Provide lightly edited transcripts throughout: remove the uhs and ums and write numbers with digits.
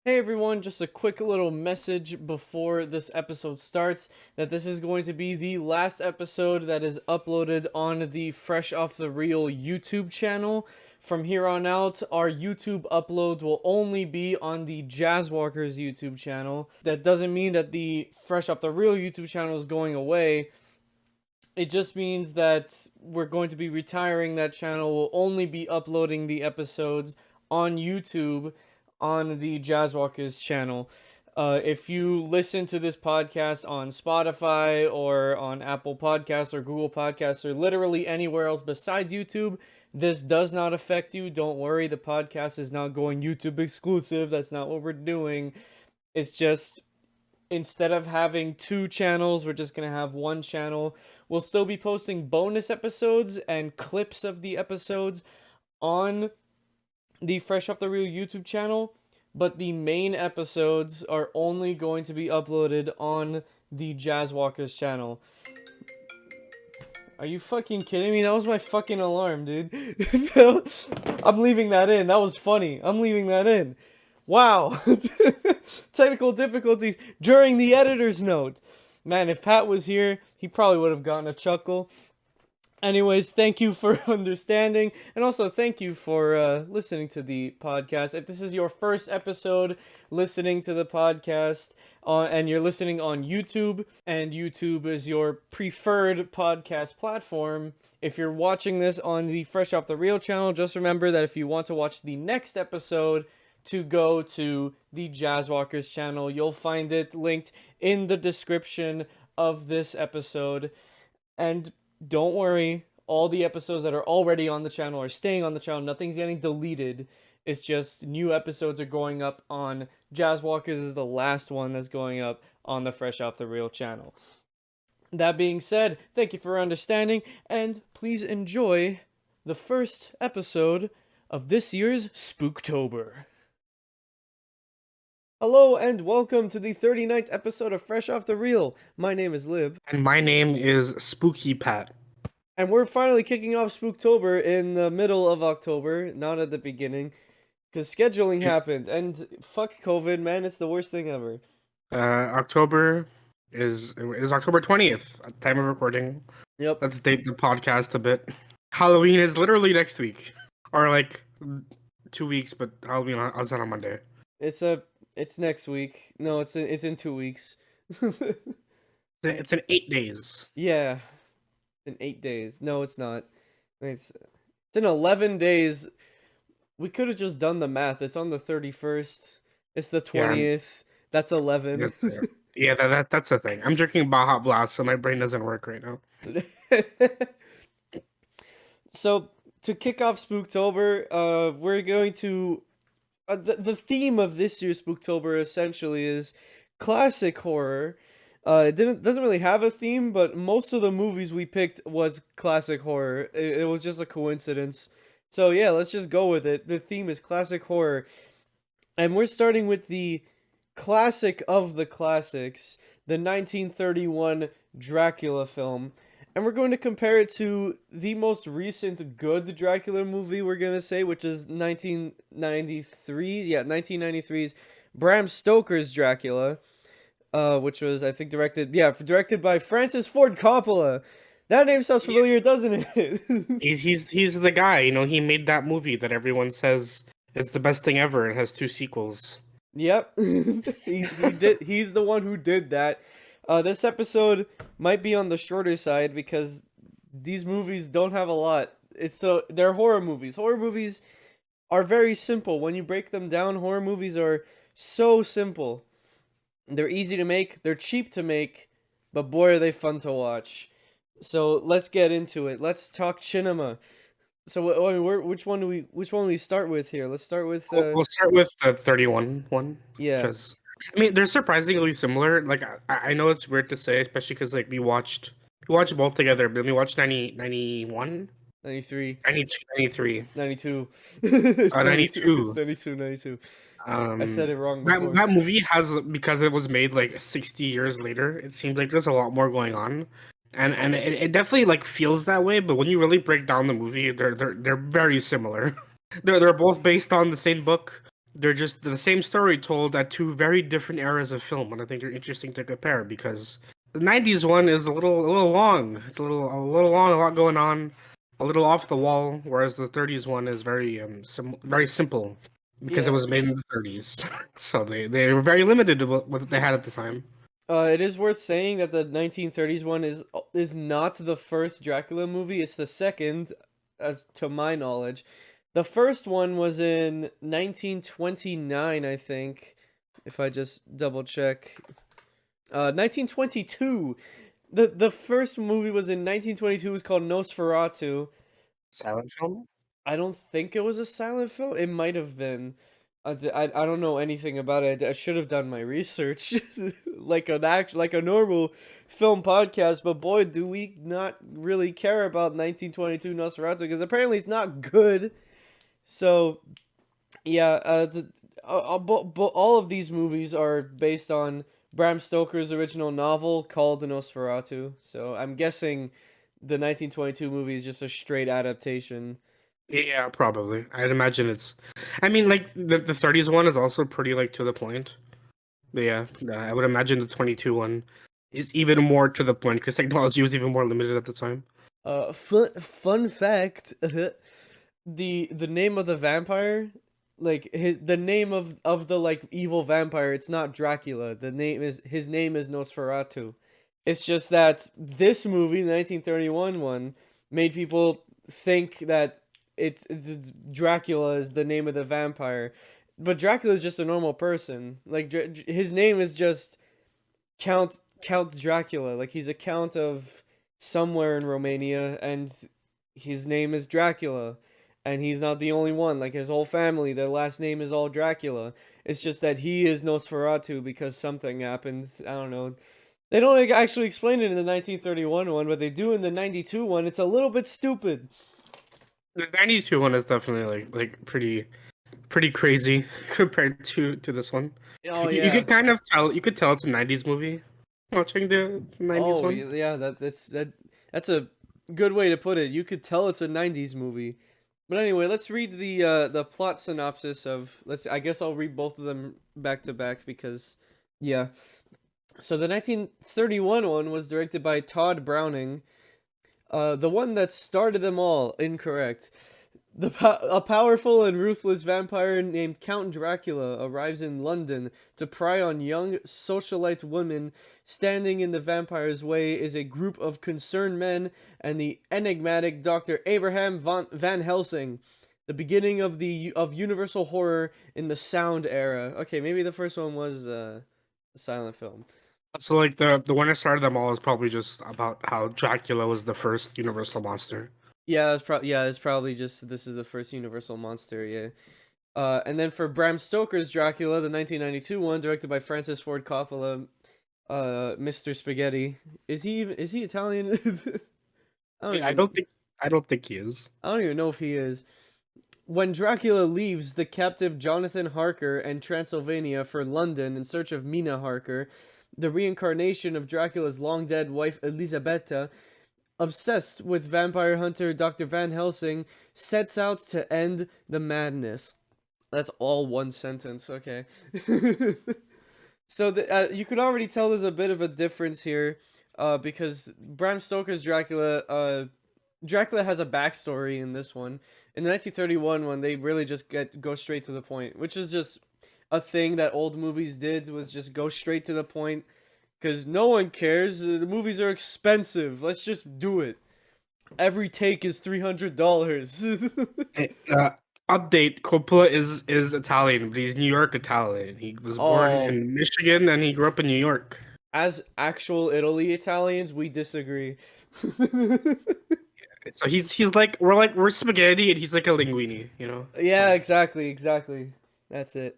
Hey everyone, just a quick little message before this episode starts that this is going to be the last episode that is uploaded on the Fresh Off the Reel YouTube channel. From here on out, our YouTube upload will only be on the Jazzwalkers YouTube channel. That doesn't mean that the Fresh Off the Reel YouTube channel is going away. It just means that we're going to be retiring that channel. We'll only be uploading the episodes on YouTube on the Jazzwalkers channel. If you listen to this podcast on Spotify or on Apple Podcasts or Google Podcasts or literally anywhere else besides YouTube, this does not affect you. Don't worry, the podcast is not going YouTube exclusive. That's not what we're doing. It's just instead of having two channels, we're just going to have one channel. We'll still be posting bonus episodes and clips of the episodes on the Fresh Off the Reel YouTube channel, but the main episodes are only going to be uploaded on the Jazzwalkers channel. Are you fucking kidding me? That was my fucking alarm, dude. I'm leaving that in. That was funny. I'm leaving that in. Wow. Technical difficulties during the editor's note. Man, if Pat was here, he probably would have gotten a chuckle. Anyways, thank you for understanding, and also thank you for listening to the podcast. If this is your first episode listening to the podcast, and you're listening on YouTube, and YouTube is your preferred podcast platform, if you're watching this on the Fresh Off the Reel channel, just remember that if you want to watch the next episode, to go to the Jazzwalkers channel. You'll find it linked in the description of this episode. And don't worry, all the episodes that are already on the channel are staying on the channel. Nothing's getting deleted. It's just new episodes are going up on Jazzwalkers is the last one that's going up on the Fresh Off the Reel channel. That being said, thank you for understanding, and please enjoy the first episode of this year's Spooktober. Hello and welcome to the 39th episode of Fresh Off the Reel. My name is Lib. And my name is Spooky Pat. And we're finally kicking off Spooktober in the middle of October, not at the beginning. Because scheduling happened, and fuck COVID, man, it's the worst thing ever. October is October 20th at the time of recording. Yep. Let's date the podcast a bit. Halloween is literally next week. Or like 2 weeks, but Halloween is on a Monday. It's next week. No, it's in 2 weeks. It's in 8 days. Yeah. In 8 days. No, it's not. It's in 11 days. We could have just done the math. It's on the 31st. It's the 20th. That's 11. Yeah, that's the thing. I'm drinking Baja Blast, so my brain doesn't work right now. So, to kick off Spooktober, we're going to... the theme of this year's Spooktober essentially is classic horror. It doesn't really have a theme, but most of the movies we picked was classic horror. It was just a coincidence. So yeah, let's just go with it. The theme is classic horror. And we're starting with the classic of the classics, the 1931 Dracula film. And we're going to compare it to the most recent good Dracula movie, we're going to say, which is 1993. Yeah, 1993's Bram Stoker's Dracula, which was, I think, directed by Francis Ford Coppola. That name sounds familiar, doesn't it? He's the guy, he made that movie that everyone says is the best thing ever and has 2 sequels. Yep. He's the one who did that. This episode might be on the shorter side because these movies don't have a lot. They're horror movies. Horror movies are very simple. When you break them down, horror movies are so simple. They're easy to make, they're cheap to make, but boy are they fun to watch. So let's get into it. Let's talk cinema. So which one do we start with here? Let's start with We'll start with the 31 one. Yeah. Because they're surprisingly similar. Like I know it's weird to say, especially because like we watched both together, but we watched 91? 93. 92, 93. 92. 92. It's 92. I said it wrong before. That movie has, because it was made like 60 years later, it seems like there's a lot more going on. And it definitely like feels that way, but when you really break down the movie, they're very similar. They're both based on the same book. they're just the same story told at two very different eras of film, and I think they're interesting to compare because the '90s one is a little long. It's a little long, a lot going on, a little off the wall, whereas the '30s one is very simple because it Yeah. was made in the '30s, so they were very limited to what they had at the time. It is worth saying that the 1930s one is not the first Dracula movie. It's the second, as to my knowledge. The first one was in 1929, I think. If I just double check, 1922. The first movie was in 1922. It was called Nosferatu. Silent film. I don't think it was a silent film. It might have been. I don't know anything about it. I should have done my research, like a normal film podcast. But boy, do we not really care about 1922 Nosferatu because apparently it's not good. So yeah, all of these movies are based on Bram Stoker's original novel called Nosferatu. So I'm guessing the 1922 movie is just a straight adaptation. Yeah, probably. I'd imagine it's. I mean, like the '30s one is also pretty like to the point. But yeah, I would imagine the '22 one is even more to the point because technology was even more limited at the time. Fun fact, the name of the vampire, like the name of the like evil vampire, it's not Dracula. His name is Nosferatu. It's just that this movie, the 1931 one, made people think that it's Dracula is the name of the vampire, but Dracula is just a normal person. Like his name is just Count Dracula. Like he's a count of somewhere in Romania, and his name is Dracula, and he's not the only one. Like his whole family, their last name is all Dracula. It's just that he is Nosferatu because something happened. I don't know. They don't actually explain it in the 1931 one, but they do in the 92 one. It's a little bit stupid. The '92 one is definitely like pretty crazy compared to this one. Oh You yeah. could kind of tell. You could tell it's a '90s movie watching the '90s Oh one. yeah. That's a good way to put it. You could tell it's a 90s movie. But anyway, let's read the plot synopsis of let's I guess I'll read both of them back to back because yeah. So the 1931 one was directed by Todd Browning. The one that started them all, incorrect. A powerful and ruthless vampire named Count Dracula arrives in London to pry on young socialite women. Standing in the vampire's way is a group of concerned men and the enigmatic Dr. Abraham Van Helsing. The beginning of Universal horror in the sound era. Okay, maybe the first one was a silent film. So like the one that started them all is probably just about how Dracula was the first universal monster. It's probably just this is the first Universal monster. Yeah. And then for Bram Stoker's Dracula, the 1992 one, directed by Francis Ford Coppola, Mr. Spaghetti. Is he Italian? I don't think he is. I don't even know if he is. When Dracula leaves the captive Jonathan Harker and Transylvania for London in search of Mina Harker, the reincarnation of Dracula's long dead wife Elisabetta, obsessed with vampire hunter Dr. Van Helsing, sets out to end the madness. That's all one sentence, okay. So you could already tell there's a bit of a difference here, because Bram Stoker's Dracula, Dracula has a backstory in this one. In the 1931 one, they really just go straight to the point, which is just a thing that old movies did, was just go straight to the point, because no one cares. The movies are expensive. Let's just do it. Every take is $300. Hey, update: Coppola is Italian, but he's New York Italian. He was born Oh, in Michigan and he grew up in New York. as actual Italy Italians, we disagree. So he's like we're spaghetti and he's like a linguine, you know. Yeah, exactly. That's it.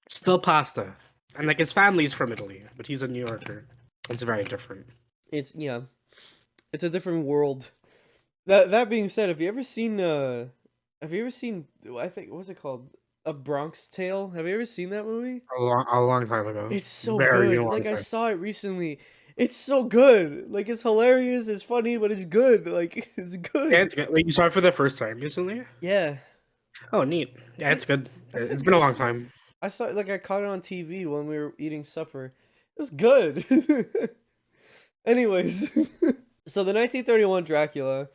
Still pasta, and like his family's from Italy, but he's a New Yorker. It's very different. It's yeah, it's a different world. That being said, have you ever seen I think what's it called? A Bronx Tale? Have you ever seen that movie? A long time ago. It's so Very good. long Like I time. saw it recently. It's so good. Like it's hilarious, it's funny, but it's good. Like it's good. And wait, you saw it for the first time recently? Yeah. Oh, neat. Yeah, it's good. That's a It's been a good. long time. I saw like I caught it on TV when we were eating supper. It was good. Anyways, so the 1931 Dracula,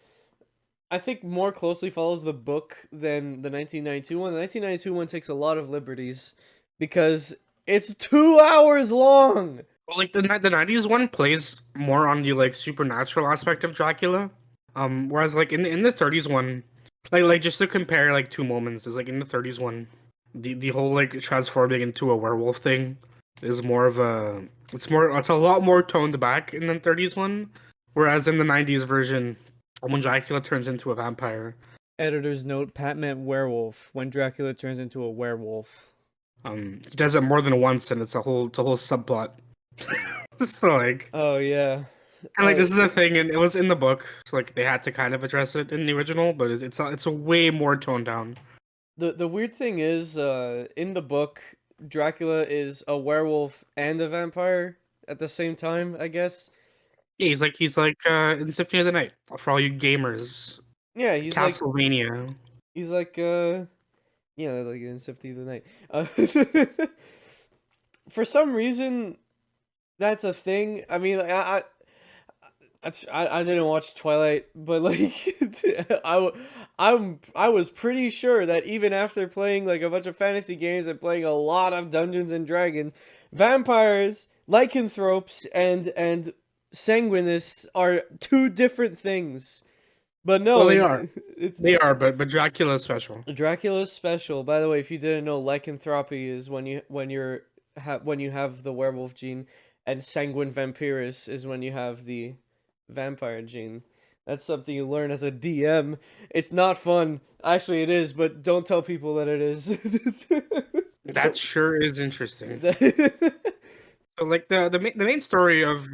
I think more closely follows the book than the 1992 one. The 1992 one takes a lot of liberties because it's 2 hours long. Well, like the '90s one plays more on the like supernatural aspect of Dracula, whereas like in the '30s one, like just to compare like two moments is like in the '30s one, the whole like transforming into a werewolf thing is more of a it's a lot more toned back in the '30s one, whereas in the '90s version, when Dracula turns into a vampire, Editor's note: Pat meant werewolf when Dracula turns into a werewolf. he does it more than once, and it's a whole subplot. So like. Oh yeah. And like this is a thing, and it was in the book, so like they had to kind of address it in the original, but it's a way more toned down. The weird thing is, in the book, Dracula is a werewolf and a vampire at the same time, I guess. Yeah, he's like in Symphony of the Night for all you gamers. Yeah, Castlevania. he's like yeah, like in Symphony of the Night. For some reason, that's a thing. I mean, I didn't watch Twilight, but like I was pretty sure that even after playing like a bunch of fantasy games and playing a lot of Dungeons and Dragons, vampires, lycanthropes, and sanguinists are two different things. But no, Well, they are. They it's are, but Dracula's special. Dracula's special. By the way, if you didn't know, lycanthropy is when you have the werewolf gene, and sanguine vampirus is when you have the vampire gene. That's something you learn as a DM. It's not fun. Actually, it is, but don't tell people that it is. That sure is interesting. So, So like the main story of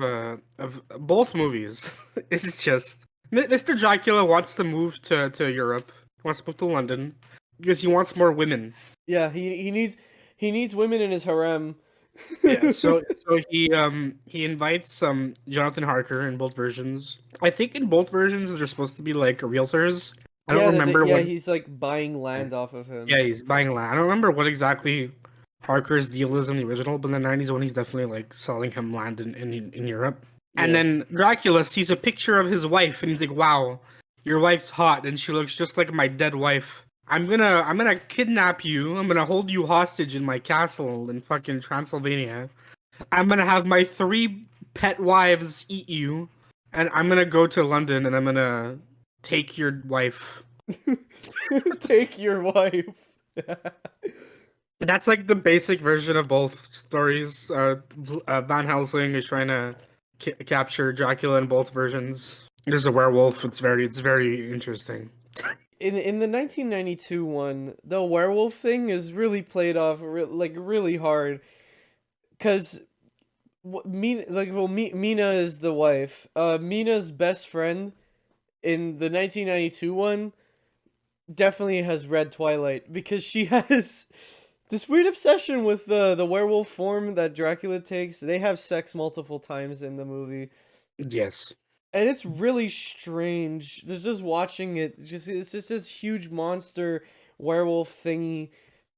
both movies is just Mr. Dracula wants to move to Europe, wants to move to London because he wants more women. yeah, he needs women in his harem. Yeah, so he invites Jonathan Harker in both versions. I think in both versions they're supposed to be like realtors. I don't remember Yeah, what. he's like buying land off of him. Yeah, he's buying land. I don't remember what exactly Harker's deal is in the original, but in the '90s when he's definitely like selling him land in Europe. And Yeah. then Dracula sees a picture of his wife and he's like, "Wow, your wife's hot and she looks just like my dead wife. I'm gonna kidnap you. I'm gonna hold you hostage in my castle in fucking Transylvania. I'm gonna have my 3 pet wives eat you, and I'm gonna go to London and I'm gonna take your wife." Take your wife. That's like the basic version of both stories. Van Helsing is trying to capture Dracula in both versions. There's a werewolf. It's very interesting. In the 1992 one, the werewolf thing is really played off like really hard, cause Mina is the wife. Mina's best friend in the 1992 one definitely has read Twilight because she has this weird obsession with the werewolf form that Dracula takes. They have sex multiple times in the movie. Yes. And it's really strange. Just watching it. It's just this huge monster werewolf thingy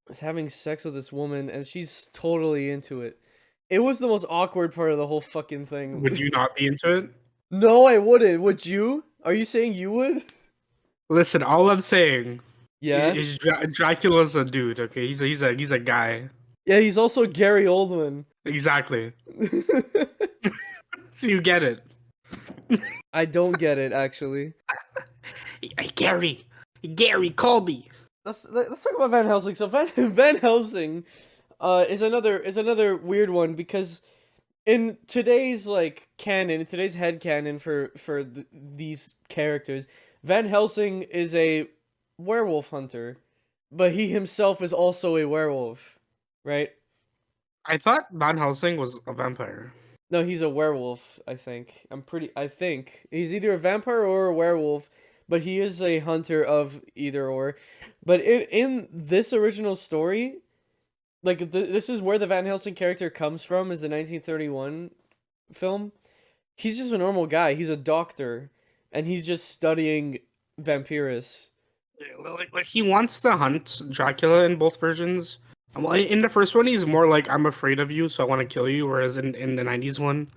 is having sex with this woman, and she's totally into it. It was the most awkward part of the whole fucking thing. Would you not be into it? No, I wouldn't. Would you? Are you saying you would? Listen, all I'm saying Yeah. is Dracula's a dude. Okay, he's a guy. Yeah, he's also Gary Oldman. Exactly. So you get it. I don't get it actually. Hey, Gary, call me. Let's talk about Van Helsing. So Van Helsing is another weird one because in today's like canon, in today's head canon for these characters, Van Helsing is a werewolf hunter, but he himself is also a werewolf, right? I thought Van Helsing was a vampire. No, he's a werewolf, I think. I think he's either a vampire or a werewolf, but he is a hunter of either or. But in this original story, like this is where the Van Helsing character comes from, is the 1931 film. He's just a normal guy. He's a doctor, and he's just studying vampirus. Yeah, like he wants to hunt Dracula in both versions. Well, in the first one, he's more like I'm afraid of you, so I want to kill you. Whereas in the '90s one,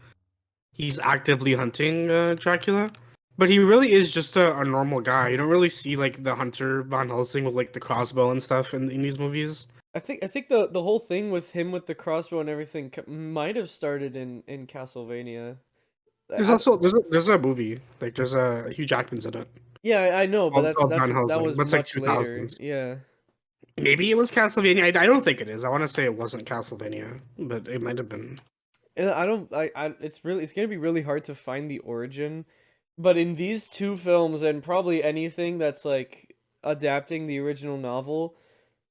he's actively hunting Dracula. But he really is just a normal guy. You don't really see like the hunter Van Helsing with like the crossbow and stuff in these movies. I think the whole thing with him with the crossbow and everything might have started in Castlevania. There's I, also there's a movie like there's a Hugh Jackman's in it yeah, I know, but called that's Van that Helsing. was That's like much later. 2000s. Yeah. Maybe it was Castlevania. I don't think it is. I want to say it wasn't Castlevania, but it might have been. And I don't it's gonna be really hard to find the origin, but in these two films and probably anything that's like adapting the original novel,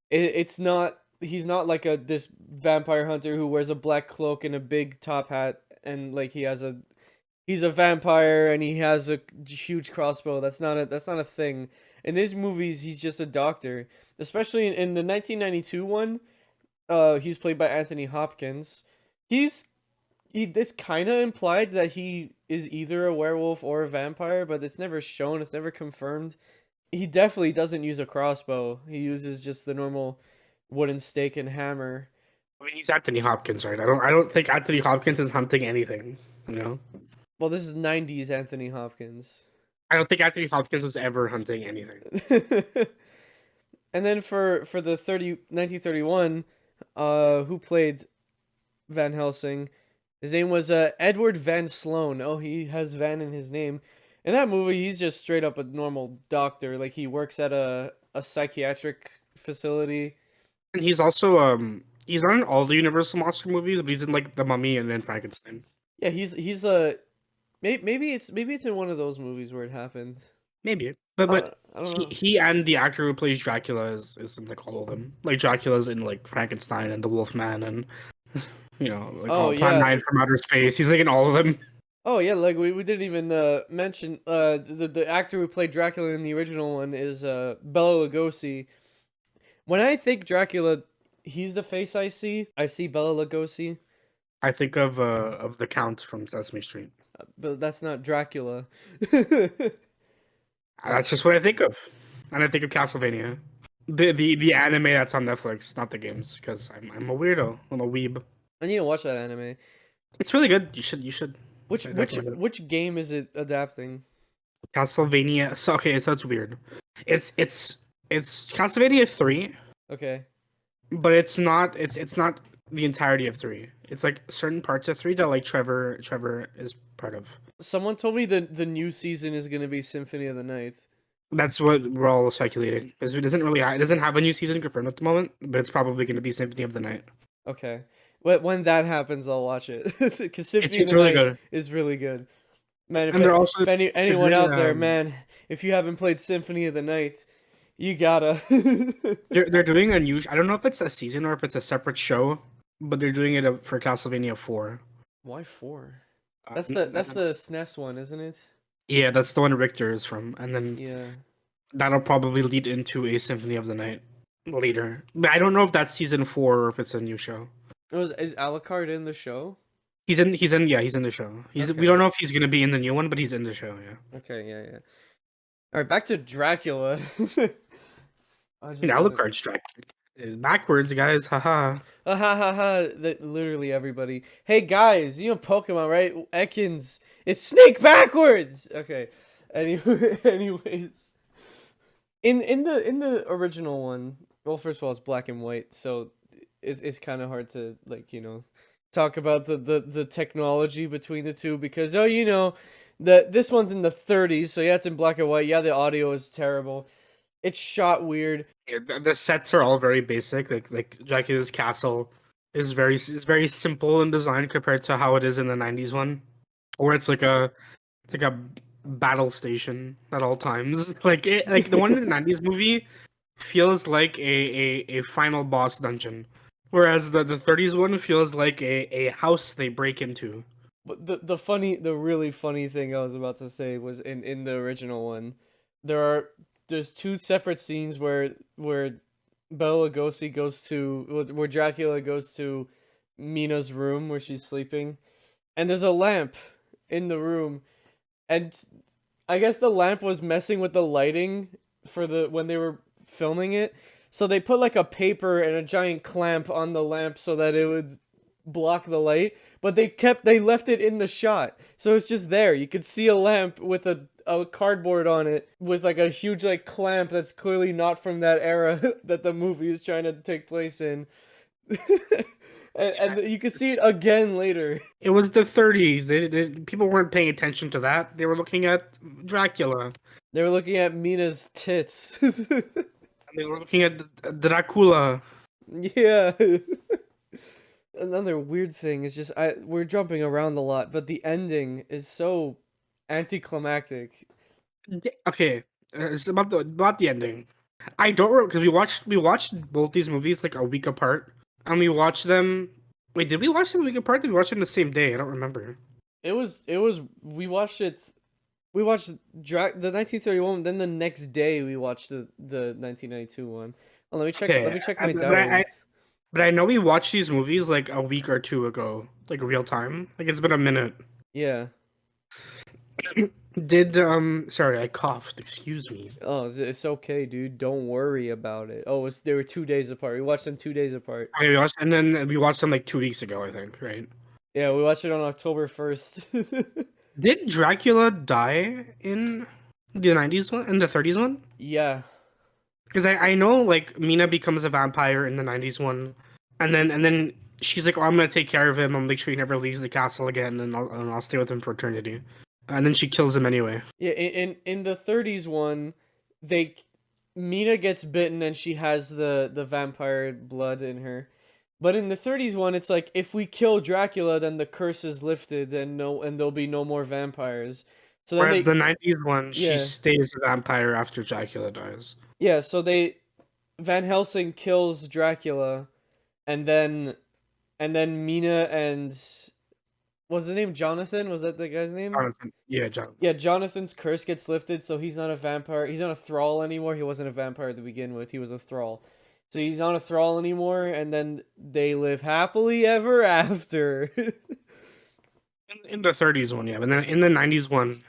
it's not he's not like a this vampire hunter who wears a black cloak and a big top hat and like he's a vampire and he has a huge crossbow. That's not a thing. In these movies, he's just a doctor. Especially in the 1992 one, he's played by Anthony Hopkins. He's it's kind of implied that he is either a werewolf or a vampire, but it's never shown. It's never confirmed. He definitely doesn't use a crossbow. He uses just the normal wooden stake and hammer. I mean, he's Anthony Hopkins, right? I don't think Anthony Hopkins is hunting anything. You know, Well, this is 90s Anthony Hopkins. I don't think Anthony Hopkins was ever hunting anything. And then for the 1931, who played Van Helsing? His name was Edward Van Sloan. Oh, he has Van in his name. In that movie, he's just straight up a normal doctor. Like he works at a psychiatric facility. And he's not in all the Universal monster movies, but he's in like The Mummy and then Frankenstein. Yeah, he's a maybe it's in one of those movies where it happened. Maybe, but I don't he know. he and the actor who plays Dracula is in like all of them. Like Dracula's in like Frankenstein and The Wolfman and like Oh all Plan yeah. 9 from Outer Space. He's like in all of them. Oh yeah, like we didn't even mention the actor who played Dracula in the original one is Bela Lugosi. When I think Dracula, he's the face I see. I see Bela Lugosi, I think of the Count from Sesame Street. but that's not Dracula. That's just what I think of, and I think of Castlevania, the anime that's on Netflix, not the games, because I'm a weirdo. I'm a weeb. I need to watch that anime. It's really good. You should. Which I which recommend it. which game is it adapting? Castlevania. So okay, so it's weird. It's Castlevania 3, Okay. but it's not the entirety of 3. It's like certain parts of 3 that like Trevor is part of. Someone told me the new season is gonna be Symphony of the Night. That's what we're all speculating because it doesn't have a new season confirmed at the moment, but it's probably going to be Symphony of the Night. Okay. When that happens, I'll watch it. Because Symphony of It's the really Night good, is really good. Man, and they're also anyone doing, out there, man, if you haven't played Symphony of the Night, you gotta. they're doing a new. I don't know if it's a season or if it's a separate show, but they're doing it for Castlevania 4. Why four? Uh, That's the SNES one, isn't it? yeah, that's the one Richter is from, and then Yeah. that'll probably lead into a Symphony of the Night later. But I don't know if that's season 4 or if it's a new show. Is Alucard in the show? He's in the show. We Okay. don't know if he's gonna be in the new one, but he's in the show. Yeah. Okay, yeah. All right, back to Dracula. I And just wanted. Alucard strike is backwards, guys. Haha. Ha ha ha ha! Literally everybody. Hey guys, you know Pokemon, right? Ekans. It's Snake backwards. Okay. Anyway, anyways, in the original one, well, first of all, it's black and white, so it's kind of hard to like talk about the technology between the two because this one's in the 30s, so yeah, it's in black and white. Yeah, the audio is terrible. It's shot weird. Yeah, the sets are all very basic. Like Dracula's castle is very simple in design compared to how it is in the '90s one, where it's like a battle station at all times. Like the one in the '90s movie feels like a final boss dungeon, whereas the '30s one feels like a house they break into. But the really funny thing I was about to say was in the original one, there's two separate scenes where Bela Lugosi goes to where Dracula goes to Mina's room where she's sleeping, and there's a lamp in the room, and I guess the lamp was messing with the lighting for the when they were filming it. So they put like a paper and a giant clamp on the lamp so that it would block the light, but they left it in the shot. So it's just there. You could see a lamp with a cardboard on it with like a huge like clamp that's clearly not from that era that the movie is trying to take place in. And you can see it again later. It was the 30s. People weren't paying attention to that. They were looking at Dracula. They were looking at Mina's tits. And they were looking at Dracula. Yeah. Another weird thing is just we're jumping around a lot, but the ending is so anticlimactic. Okay, it's about the ending. I don't because we watched both these movies like a week apart, and we watched them. Wait, did we watch them a week apart? Did we watch them the same day? I don't remember. We watched it. We watched the 1931. Then the next day we watched the 1992 one. Oh, let me check. Okay, Let me check my diary. But I know we watched these movies like a week or two ago, like real time. Like it's been a minute. Yeah. Did sorry, I coughed. Excuse me. Oh, it's okay, dude. Don't worry about it. Oh, they were 2 days apart. We watched them 2 days apart. Okay, and then we watched them like 2 weeks ago, I think, right? Yeah, we watched it on October 1st. Did Dracula die in the 90s one, in the 30s one? Yeah. Because I know like Mina becomes a vampire in the 90s one, and then she's like, "Oh, I'm gonna take care of him. I'll make sure he never leaves the castle again, and I'll stay with him for eternity." And then she kills him anyway. Yeah, in the 30s one, Mina gets bitten and she has the vampire blood in her. But in the 30s one, it's like if we kill Dracula, then the curse is lifted and there'll be no more vampires. So Whereas the 90s one, she yeah. stays a vampire after Dracula dies. Yeah, so Van Helsing kills Dracula, and then Mina and was the name Jonathan? Was that the guy's name? Jonathan. Yeah, Jonathan. Yeah, Jonathan's curse gets lifted, so he's not a vampire. He's not a thrall anymore. He wasn't a vampire to begin with. He was a thrall. So he's not a thrall anymore, and then they live happily ever after. In the 30s one, yeah, but then in the 90s one,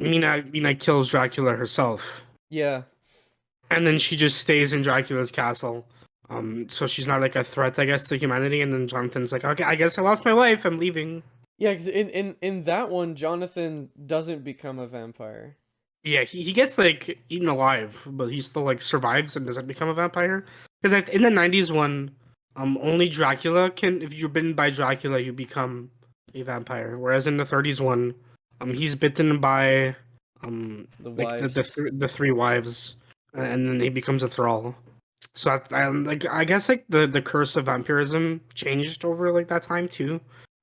Mina kills Dracula herself. Yeah. And then she just stays in Dracula's castle. So she's not like a threat, I guess, to humanity. And then Jonathan's like, okay, I guess I lost my wife. I'm leaving. Yeah, because in that one, Jonathan doesn't become a vampire. Yeah, he gets like eaten alive, but he still like survives and doesn't become a vampire. Because in the 90s one, only Dracula can. If you're bitten by Dracula, you become a vampire. Whereas in the 30s one, he's bitten by the three wives, and then he becomes a thrall. So I guess like the curse of vampirism changed over like that time too,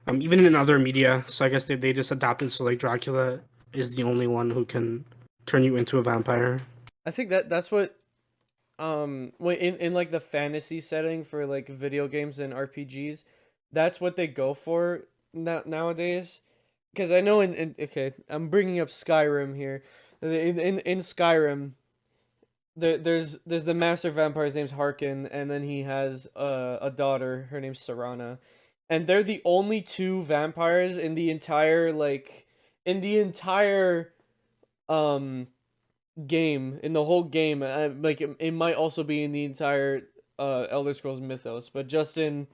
even in other media. So I guess they just adapted so like Dracula is the only one who can turn you into a vampire. I think that's what in like the fantasy setting for like video games and RPGs, that's what they go for nowadays. Because I know okay, I'm bringing up Skyrim here. In Skyrim, there's the master vampire. His name's Harkin, and then he has a daughter. Her name's Serana, and they're the only two vampires in the entire game, in the whole game. Like it might also be in the entire Elder Scrolls mythos, but just in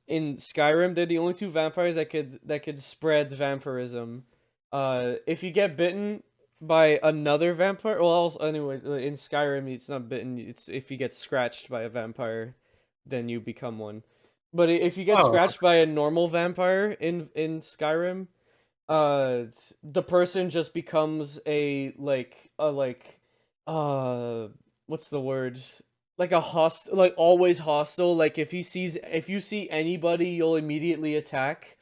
Skyrim, they're the only two vampires that could spread vampirism. If you get bitten by another vampire, well, also, anyway, in Skyrim, it's not bitten. It's if you get scratched by a vampire, then you become one. But if you get scratched by a normal vampire in Skyrim, the person just becomes what's the word? Like a like always hostile. Like if you see anybody, you'll immediately attack.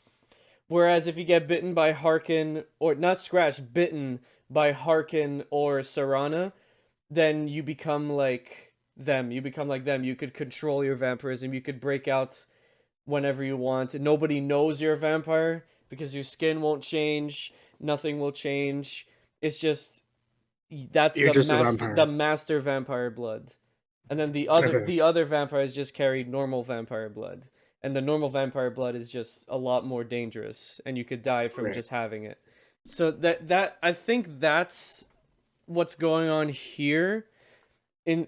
Whereas if you get bitten by Harkin, or not scratched, bitten by Harkin or Serana, then you become like them. You become like them. You could control your vampirism. You could break out whenever you want. And nobody knows you're a vampire because your skin won't change. Nothing will change. It's just that's the master vampire blood. And then the other vampires just carry normal vampire blood. And the normal vampire blood is just a lot more dangerous, and you could die from just having it. So that I think that's what's going on here in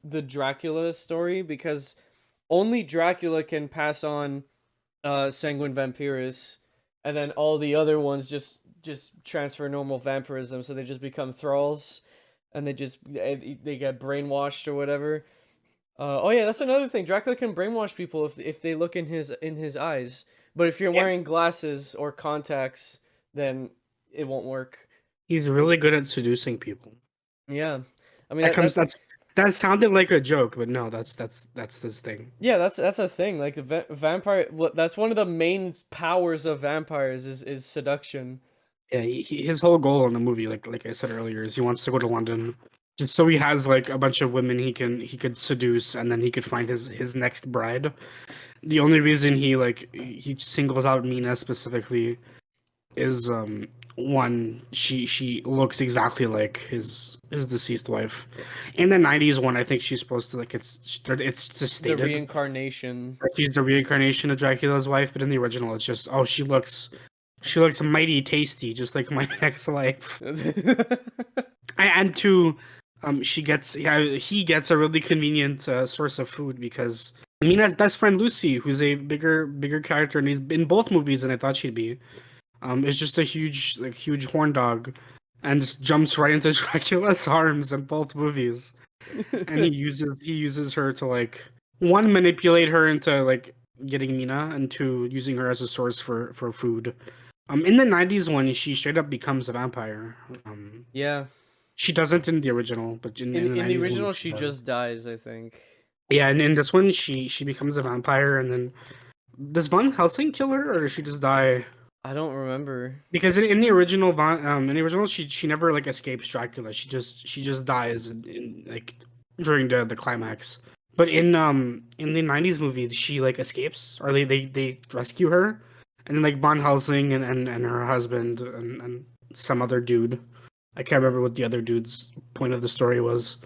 the Dracula story, because only Dracula can pass on sanguine vampiris, and then all the other ones just transfer normal vampirism, so they just become thralls, and they get brainwashed or whatever. Oh yeah, that's another thing. Dracula can brainwash people if they look in his eyes. But if you're Yeah. wearing glasses or contacts, then it won't work. He's really good at seducing people. Yeah, I mean That comes. that That sounded like a joke, but no, that's this thing. yeah, that's a thing. Like vampire, that's one of the main powers of vampires is seduction. Yeah, his whole goal in the movie, like I said earlier, is he wants to go to London just so he has like a bunch of women he could seduce, and then he could find his next bride. The only reason he singles out Mina specifically is one, she looks exactly like his deceased wife. In the '90s one, I think she's supposed to like it's just The stated reincarnation. that she's the reincarnation of Dracula's wife, but in the original, it's just, oh, she looks mighty tasty, just like my ex-wife. And two, he gets a really convenient source of food because Mina's best friend Lucy, who's a bigger character, and he's in both movies than I thought she'd be, is just a huge horn dog, and just jumps right into Dracula's arms in both movies, and he uses her to like, one, manipulate her into like getting Mina, and two, using her as a source for food. In the '90s one, she straight up becomes a vampire. Yeah. She doesn't in the original, but in the In the '90s one, original, she she does. just dies, I think. Yeah, and in this one, she becomes a vampire, and then does Van Helsing kill her, or does she just die? I don't remember. Because in the original, she never like escapes Dracula. She just dies in like during the climax. But in the '90s movie, she like escapes, or they rescue her, and then like Van Helsing and her husband and some other dude. I can't remember what the other dude's point of the story was,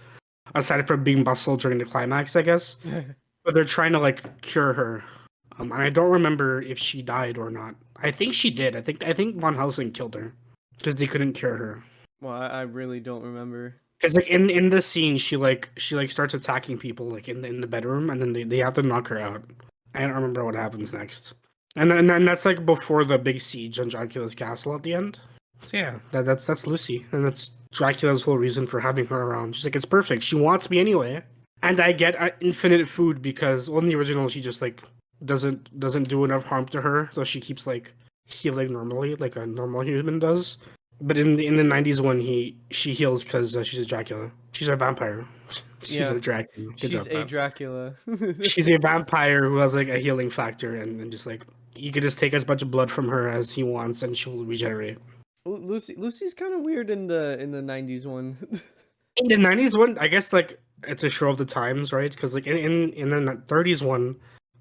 aside from being bustled during the climax, I guess. But they're trying to like cure her. And I don't remember if she died or not. I think she did. I think Van Helsing killed her because they couldn't cure her. Well, I really don't remember. Because like in this scene, she starts attacking people like in the bedroom, and then they have to knock her out. I don't remember what happens next. And that's like before the big siege on Dracula's castle at the end. So yeah, that's Lucy, and that's Dracula's whole reason for having her around. She's like, it's perfect. She wants me anyway, and I get infinite food because, well, in the original, she just like doesn't do enough harm to her, so she keeps like healing normally, like a normal human does. But in the '90s one, she heals because she's a Dracula. She's a vampire. She's a Dracula. Good She's job, a Bram. Dracula. She's a vampire who has like a healing factor, and just like you could just take as much blood from her as he wants, and she'll regenerate. Lucy's kind of weird in the '90s one. In the '90s one, I guess like it's a show of the times, right? Because like in the '30s one,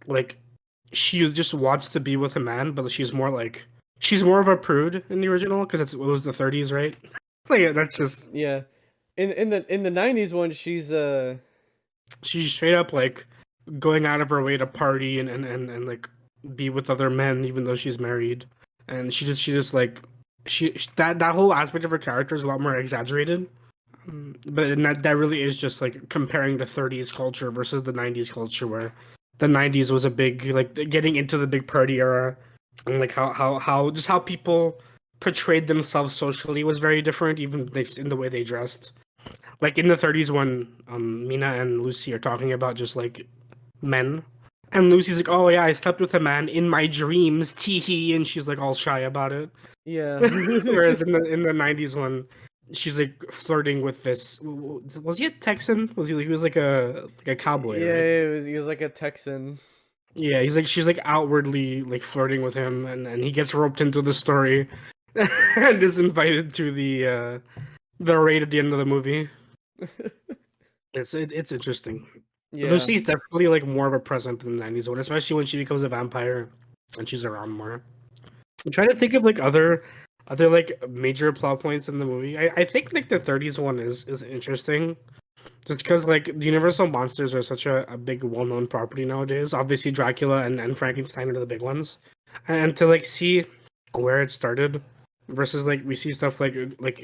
like she just wants to be with a man, but she's more of a prude in the original because it was the '30s, right? Like that's just Yeah. In the '90s one, she's straight up like going out of her way to party and like be with other men even though she's married, and she just like that whole aspect of her character is a lot more exaggerated. But that really is just like comparing the '30s culture versus the '90s culture, where the '90s was a big like getting into the big party era, and like how people portrayed themselves socially was very different, even like, in the way they dressed. Like in the '30s when Mina and Lucy are talking about just like men, and Lucy's like, "Oh yeah, I slept with a man in my dreams, tee hee," and she's like all shy about it. yeah. Whereas in the '90s one, she's like flirting with this. Was he a Texan? He was like a cowboy, Yeah, right? he was like a Texan. Yeah, she's like outwardly like flirting with him, and he gets roped into the story, and is invited to the raid at the end of the movie. It's interesting. Yeah. Lucy's definitely like more of a present in the '90s one, especially when she becomes a vampire and she's around more. I'm trying to think of like other like major plot points in the movie. I think like the '30s one is interesting, just because like the Universal monsters are such a big well-known property nowadays. Obviously Dracula and Frankenstein are the big ones, and to like see where it started versus like we see stuff like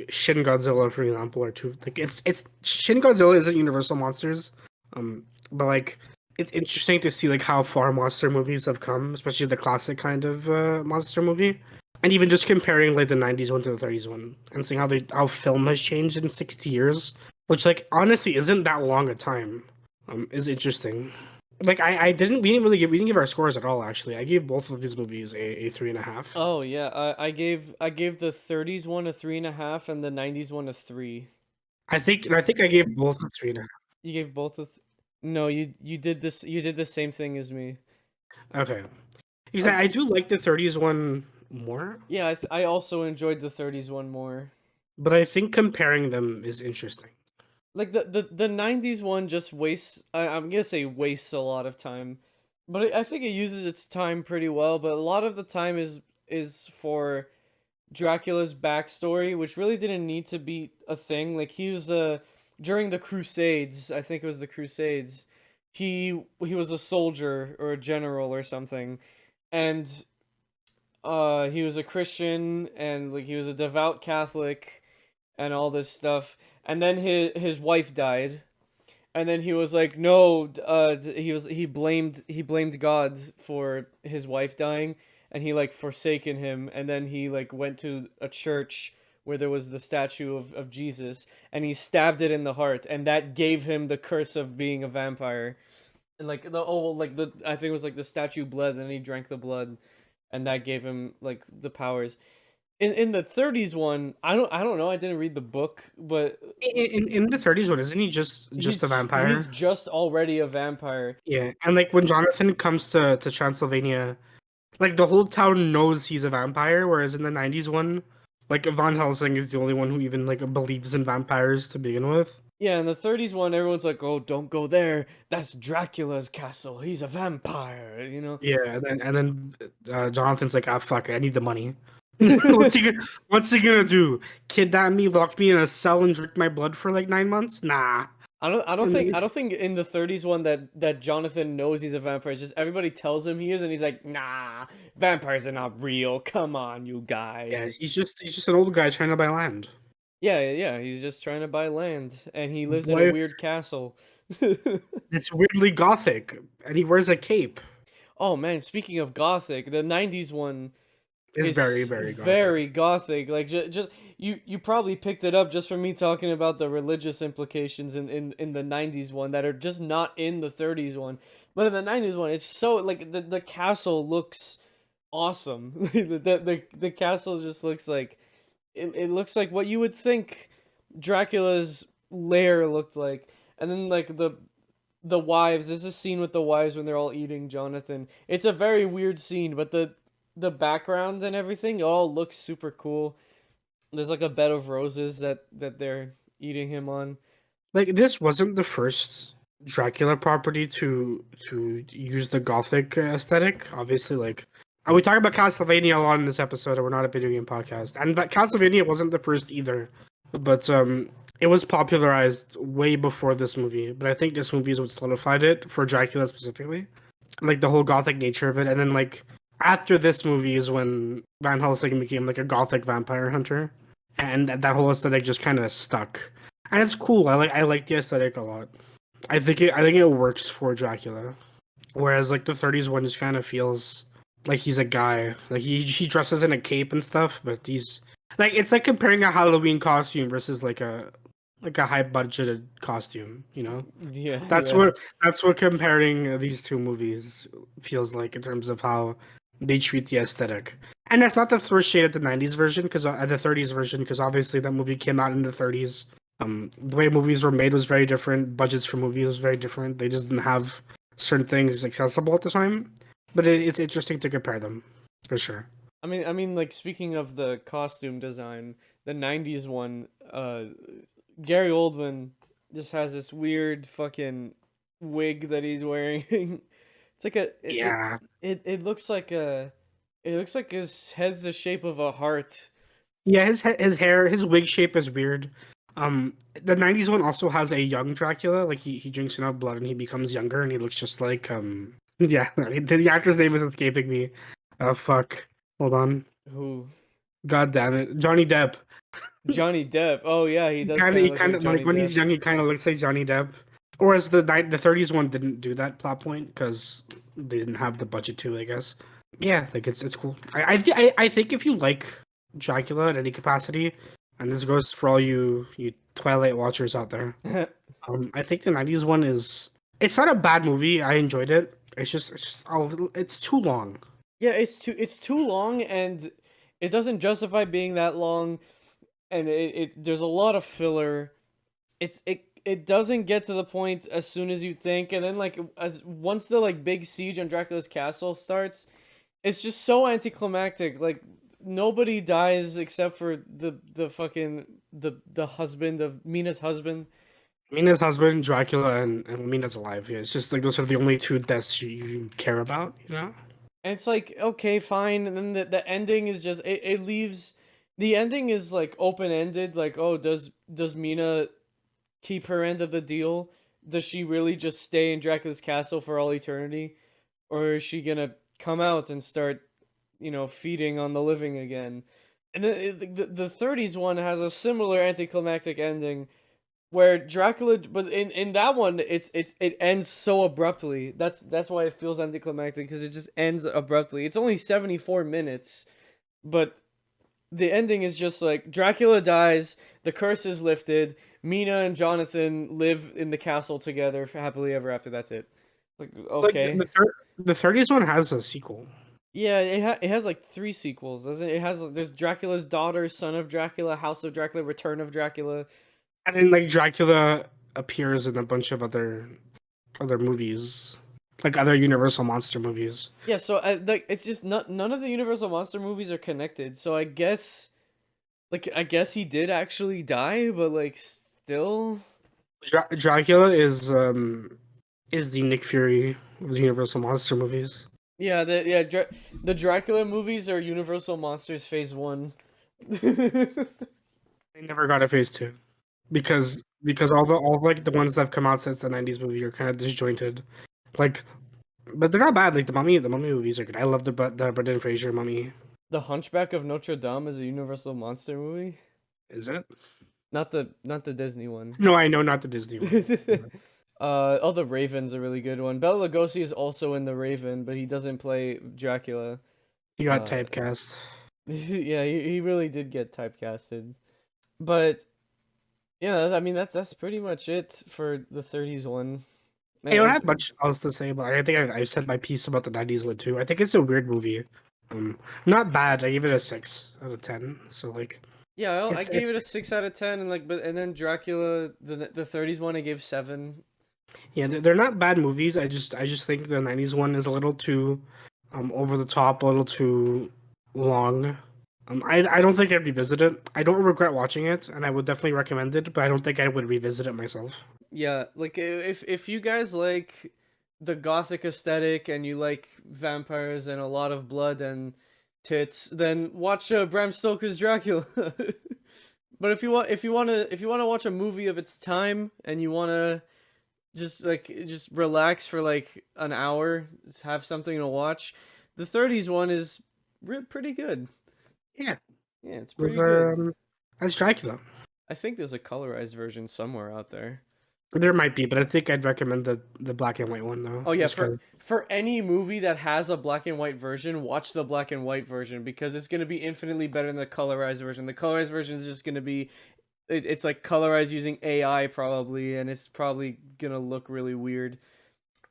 Shin Godzilla, for example, or two. Like it's Shin Godzilla isn't Universal Monsters, but like it's interesting to see like how far monster movies have come, especially the classic kind of monster movie, and even just comparing like the '90s one to the '30s one, and seeing how film has changed in 60 years, which like honestly isn't that long a time, is interesting. Like I didn't we didn't give our scores at all actually. I gave both of these movies a 3.5. Oh yeah, I gave the 30s one a 3.5 and the 90s one a 3. I think I gave both a 3.5. You gave both a no, you did the same thing as me. Okay. Because Um, I do like the '30s one more, yeah, I also enjoyed the 30s one more. but I think comparing them is interesting. Like the 90s one just wastes, I'm gonna say wastes a lot of time, but I think it uses its time pretty well. But a lot of the time is for Dracula's backstory, which really didn't need to be a thing. Like he was during the Crusades, I think it was the Crusades. He was a soldier or a general or something, and he was a Christian and like he was a devout Catholic and all this stuff. And then his wife died, and then he was like, no, he blamed God for his wife dying, and he like forsaken him, and then he like went to a church where there was the statue of Jesus, and he stabbed it in the heart, and that gave him the curse of being a vampire. And like the I think it was like the statue bled, and he drank the blood, and that gave him like the powers. In the 30s one, I don't know, I didn't read the book, but In the '30s one, isn't he just a he's vampire? just already a vampire. Yeah, and like when Jonathan comes to Transylvania, like the whole town knows he's a vampire, whereas in the '90s one, like Van Helsing is the only one who even like believes in vampires to begin with. Yeah, in the 30s one, everyone's like, "Oh, don't go there. That's Dracula's castle. He's a vampire." You know. Yeah, and then Jonathan's like, ah, fuck, I need the money. What's he gonna do? Kidnap me, lock me in a cell, and drink my blood for like 9 months? Nah. And I then, don't think in the 30s one that Jonathan knows he's a vampire. It's just everybody tells him he is, and he's like, "Nah, vampires are not real. Come on, you yeah, guys." he's just an old guy trying to buy land. Yeah. He's just trying to buy land, and he lives in a Boy, weird castle. it's weirdly gothic, and he wears a cape. Oh man, speaking of gothic, the 90s one It's very, is very gothic. very gothic. Like just you probably picked it up just from me talking about the religious implications in the 90s one that are just not in the 30s one. But in the 90s one, it's so like the castle looks awesome. The castle just looks like it looks like what you would think Dracula's lair looked like. And then like the wives, there's a scene with the wives when they're all eating Jonathan. It's a very weird scene, but the background and everything, it all looks super cool. There's like a bed of roses that they're eating him on. Like this wasn't the first Dracula property to use the gothic aesthetic. Obviously, like we talk about Castlevania a lot in this episode, and we're not a video game podcast. And but Castlevania wasn't the first either, but it was popularized way before this movie. But I think this movie is what solidified it for Dracula specifically, like the whole gothic nature of it. And then like after this movie is when Van Helsing became like a gothic vampire hunter, and that whole aesthetic just kind of stuck. And it's cool. I like the aesthetic a lot. I think it works for Dracula. Whereas like the '30s one just kind of feels like he's a guy. Like he dresses in a cape and stuff, but he's like it's like comparing a Halloween costume versus like a high budgeted costume. You know, Yeah, that's yeah. what that's what comparing these two movies feels like in terms of how they treat the aesthetic. And that's not to throw shade at the '90s version because the '30s version, because obviously that movie came out in the '30s. The way movies were made was very different. Budgets for movies was very different. They just didn't have certain things accessible at the time. But it's interesting to compare them for sure. Like speaking of the costume design, the 90s one, Gary Oldman just has this weird fucking wig that he's wearing. It's like Yeah, it looks like a it looks like his head's the shape of a heart. yeah. His hair, his wig shape is weird. The '90s one also has a young Dracula. Like he drinks enough blood and he becomes younger and he looks just like Yeah. The actor's name is escaping me. Oh fuck. Hold on. Who? God damn it, Johnny Depp. Johnny Depp. Oh yeah, he does He look kind like of like Johnny when Depp. he's young, he kind of looks like Johnny Depp. Whereas the 30s one didn't do that plot point because they didn't have the budget to, I guess. Yeah, like it's cool. I think if you like Dracula in any capacity, and this goes for all you Twilight watchers out there, I think the 90s one is. It's not a bad movie. I enjoyed it. It's too long. Yeah, it's too long, and it doesn't justify being that long, and there's a lot of filler. It doesn't get to the point as soon as you think, and then like as once the like big siege on Dracula's castle starts, it's just so anticlimactic. Like nobody dies except for the fucking the husband of Mina's husband. Mina's husband, Dracula, and Mina's alive. Yeah, it's just like those are the only two deaths you care about, you know? And it's like, okay, fine. And then the ending is just it leaves the ending is like open ended, like, oh, does Mina keep her end of the deal? Does she really just stay in Dracula's castle for all eternity? Or is she gonna come out and start, feeding on the living again? And then the 30s one has a similar anticlimactic ending where Dracula, but in that one, it ends so abruptly. That's why it feels anticlimactic, because it just ends abruptly. It's only 74 minutes, but the ending is just like Dracula dies, the curse is lifted, Mina and Jonathan live in the castle together happily ever after. That's it. Like, Like okay. the 30s one has a sequel. Yeah, it has like three sequels, doesn't it? It has there's Dracula's Daughter, Son of Dracula, House of Dracula, Return of Dracula. And then like Dracula appears in a bunch of other movies, like other Universal monster movies. Yeah, so like it's just none of the Universal monster movies are connected. So I guess he did actually die, but like still. Dracula is the Nick Fury of the Universal monster movies. Yeah, the Dracula movies are Universal Monsters Phase 1. They never got a phase two because all like the ones that have come out since the 90s movie are kind of disjointed. Like, but they're not bad. Like the mummy movies are good. I love the Brendan Fraser mummy. The Hunchback of Notre Dame is a Universal monster movie, Is it? not the Disney one. No, I know, not the Disney one. The Raven's a really good one. Bela Lugosi is also in The Raven, but he doesn't play Dracula. He got Uh, typecast. yeah, he really did get typecasted. But yeah, I mean that's pretty much it for the 30s one. I don't And have much else to say, but I think I've said my piece about the 90s one too. I think it's a weird movie. Not bad. I give it a 6 out of 10. So like, yeah, I it's gave it's it a 6 out of 10, and then Dracula, the 30s one, I gave 7. yeah, they're not bad movies. I just think the 90s one is a little too over the top, a little too long. I don't think I'd revisit it. I don't regret watching it, and I would definitely recommend it, but I don't think I would revisit it myself. Yeah, like if you guys like the gothic aesthetic and you like vampires and a lot of blood and tits, then watch Bram Stoker's Dracula. But if you want to watch a movie of its time and you want to just relax for like an hour, just have something to watch, the 30s one is pretty good. Yeah, Yeah, it's with pretty good. that's Dracula. I think there's a colorized version somewhere out there. There might be, but I think I'd recommend the black and white one though. Oh yeah, Just for because. for any movie that has a black and white version, watch the black and white version because it's gonna be infinitely better than the colorized version. The colorized version is just gonna be it's like colorized using AI probably, and it's probably gonna look really weird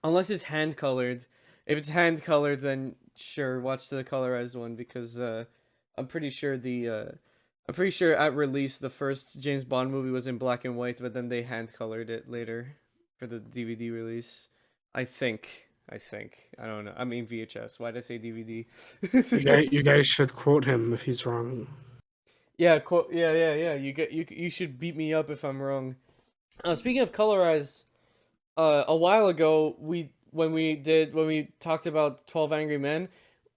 unless it's hand colored. If it's hand colored, then sure, watch the colorized one because I'm pretty sure I'm pretty sure at release the first James Bond movie was in black and white, but then they hand colored it later for the DVD release. I think. I think. I don't know. I mean VHS. Why did I say DVD? You guys should quote him if he's wrong. Yeah, yeah. You should beat me up if I'm wrong. Speaking of colorized, a while ago when we talked about 12 Angry Men,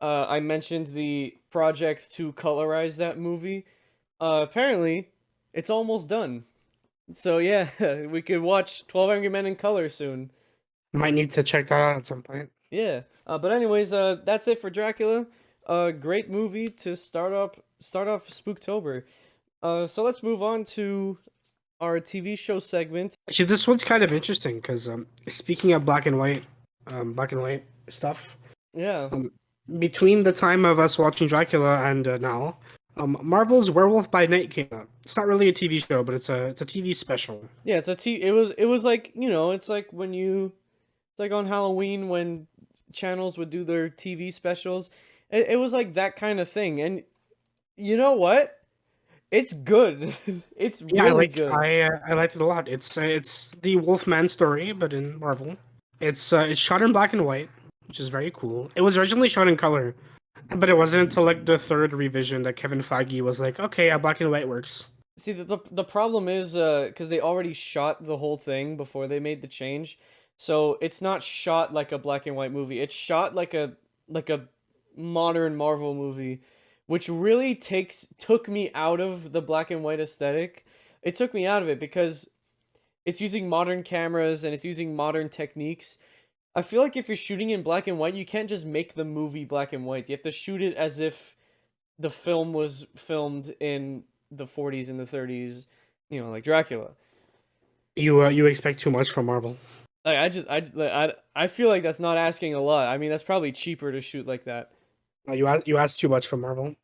I mentioned the project to colorize that movie. Apparently, it's almost done. So yeah, we could watch 12 Angry Men in color soon. Might need to check that out at some point. Yeah. But anyways, that's it for Dracula. a great movie to start off Spooktober. So let's move on to our TV show segment. Actually, this one's kind of interesting because speaking of black and white stuff, Yeah. um, between the time of us watching Dracula and now, Marvel's Werewolf by Night came out. It's not really a TV show, but it's a TV special. Yeah, it was like, it's like it's like on Halloween when channels would do their TV specials. It was like that kind of thing. And you know what? It's good. It's Yeah, really good. I liked it a lot. It's the Wolfman story, but in Marvel. It's shot in black and white, which is very cool. It was originally shot in color, but it wasn't until like the third revision that Kevin Feige was like, okay, yeah, black and white works. See, the problem is because they already shot the whole thing before they made the change, so it's not shot like a black and white movie. It's shot like a modern Marvel movie, which really took me out of the black and white aesthetic. It took me out of it because it's using modern cameras and it's using modern techniques. I feel like if you're shooting in black and white, you can't just make the movie black and white. You have to shoot it as if the film was filmed in the 40s and the 30s, like Dracula. You expect too much from Marvel. Like I feel like that's not asking a lot. I mean, that's probably cheaper to shoot like that. You asked too much from Marvel.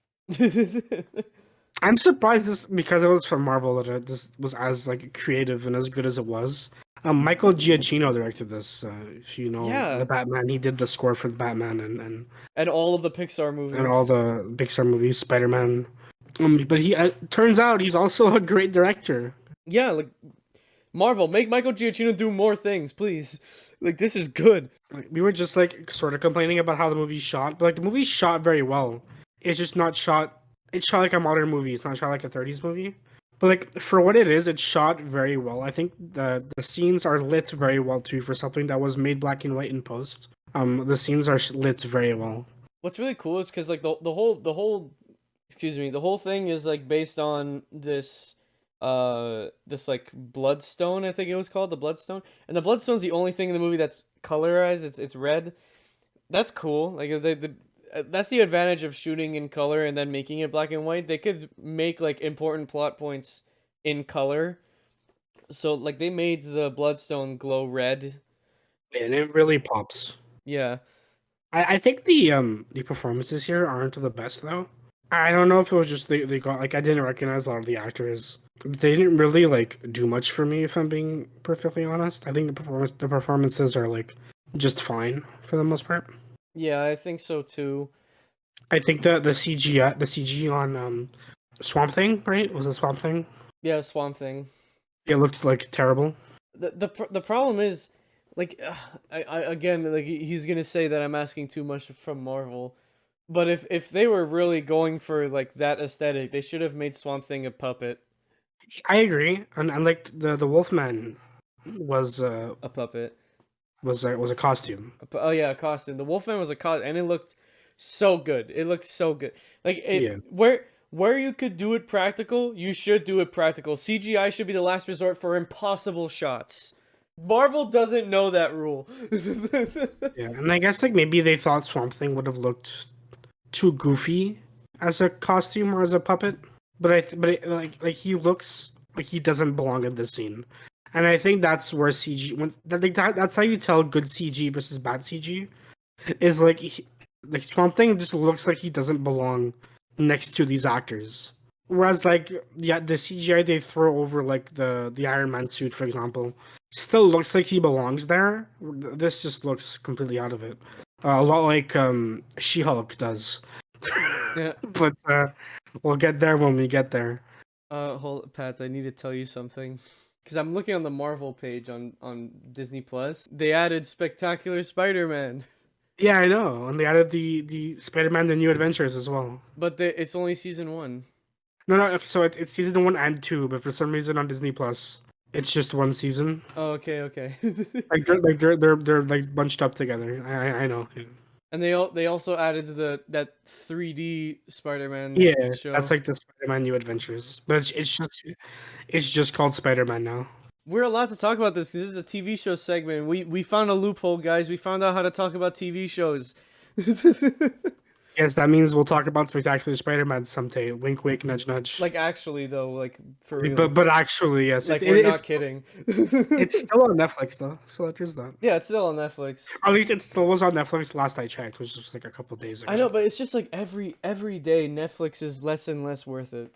I'm surprised this because it was from Marvel that this was as like creative and as good as it was. Michael Giacchino directed this. If you know Yeah, the Batman, he did the score for the Batman and all of the Pixar and all movies. the Pixar movies, Spider Man. But he turns out he's also a great director. Yeah, like Marvel, make Michael Giacchino do more things, please. Like this is good. Like, we were just like sort of complaining about how the movie's shot, but like the movie's shot very well. It's just not shot. It's shot like a modern movie. It's not shot like a '30s movie. But like for what it is, it's shot very well. I think the scenes are lit very well too for something that was made black and white in post. The scenes are lit very well. What's really cool is because like the whole excuse me, the whole thing is like based on this like bloodstone, I think it was called, the bloodstone. And the bloodstone's the only thing in the movie that's colorized. It's red. That's cool. Like that's the advantage of shooting in color and then making it black and white. They could make like important plot points in color. So like they made the bloodstone glow red. And it really pops. Yeah. I think the performances here aren't the best though. I don't know if it was just they got like I didn't recognize a lot of the actors. They didn't really like do much for me if I'm being perfectly honest. I think the performances are like just fine for the most part. Yeah, I think so too. I think the CG on Swamp Thing, right? Was it Swamp Thing? Yeah, Swamp Thing. It looked like terrible. The problem is like I again like he's gonna say that I'm asking too much from Marvel, but if they were really going for like that aesthetic, they should have made Swamp Thing a puppet. I agree, and like the Wolfman was A puppet. was a costume. Oh yeah, a costume. The Wolfman was a costume, and it looked so good. It looked so good. Like Yeah, where you could do it practical, you should do it practical. CGI should be the last resort for impossible shots. Marvel doesn't know that rule. yeah, and I guess like maybe they thought Swamp Thing would have looked too goofy as a costume or as a puppet, but like he looks like he doesn't belong in this scene, and I think that's where CG that's how you tell good CG versus bad CG is like like Swamp Thing just looks like he doesn't belong next to these actors. Whereas like yeah, the CGI they throw over like the Iron Man suit, for example, still looks like he belongs there. This just looks completely out of it. A lot like She-Hulk does. Yeah. But we'll get there when we get there. Hold, Pat. I need to tell you something. Because I'm looking on the Marvel page on Disney Plus. They added Spectacular Spider-Man, Yeah, I know. And they added the Spider-Man: The New Adventures as well. but it's only season one. No. So it's season 1 and 2, but for some reason on Disney Plus, it's just one season. Oh, okay. Like they're like bunched up together. I know. Yeah. And they also added that 3D Spider-Man Yeah, show. that's like the Spider-Man New Adventures, but it's just called Spider-Man now. We're allowed to talk about this because this is a TV show segment. We found a loophole, guys. We found out how to talk about TV shows. Yes, that means we'll talk about Spectacular Spider-Man someday. Wink, wink, nudge, nudge. Like actually though, like for But real. actually, yes, Like we're not kidding. it's still on Netflix though, so there's that. Yeah, it's still on Netflix. At least it still was on Netflix last I checked, which was just like a couple days I ago. know, but it's just like every day Netflix is less and less worth it.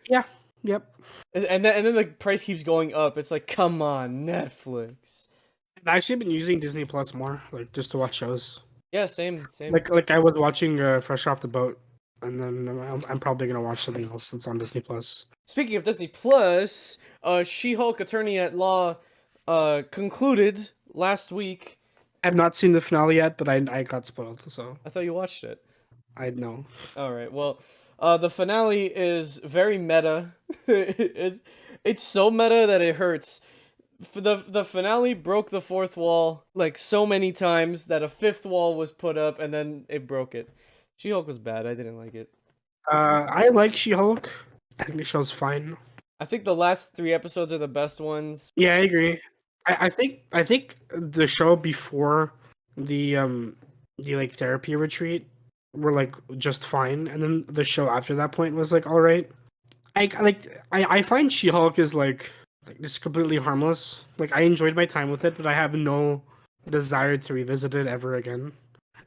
Yeah. Yep. And then the price keeps going up. It's like, come on, Netflix. I've actually been using Disney Plus more, like just to watch shows. Yeah, same. Like I was watching Fresh Off the Boat, and then I'm probably gonna watch something else that's on Disney Plus. Speaking of Disney Plus, She-Hulk Attorney at Law concluded last week. I've not seen the finale yet, but I got spoiled, so I thought you watched it. I know. All right. Well, the finale is very meta. it's so meta that it hurts. The finale broke the fourth wall like so many times that a fifth wall was put up and then it broke it. She-Hulk was bad. I didn't like it. I like She-Hulk. I think the show's fine. I think the last 3 episodes are the best ones. Yeah, I agree. I think the show before the like therapy retreat were like just fine, and then the show after that point was like all right. I find She-Hulk is like just completely harmless. Like I enjoyed my time with it, but I have no desire to revisit it ever again.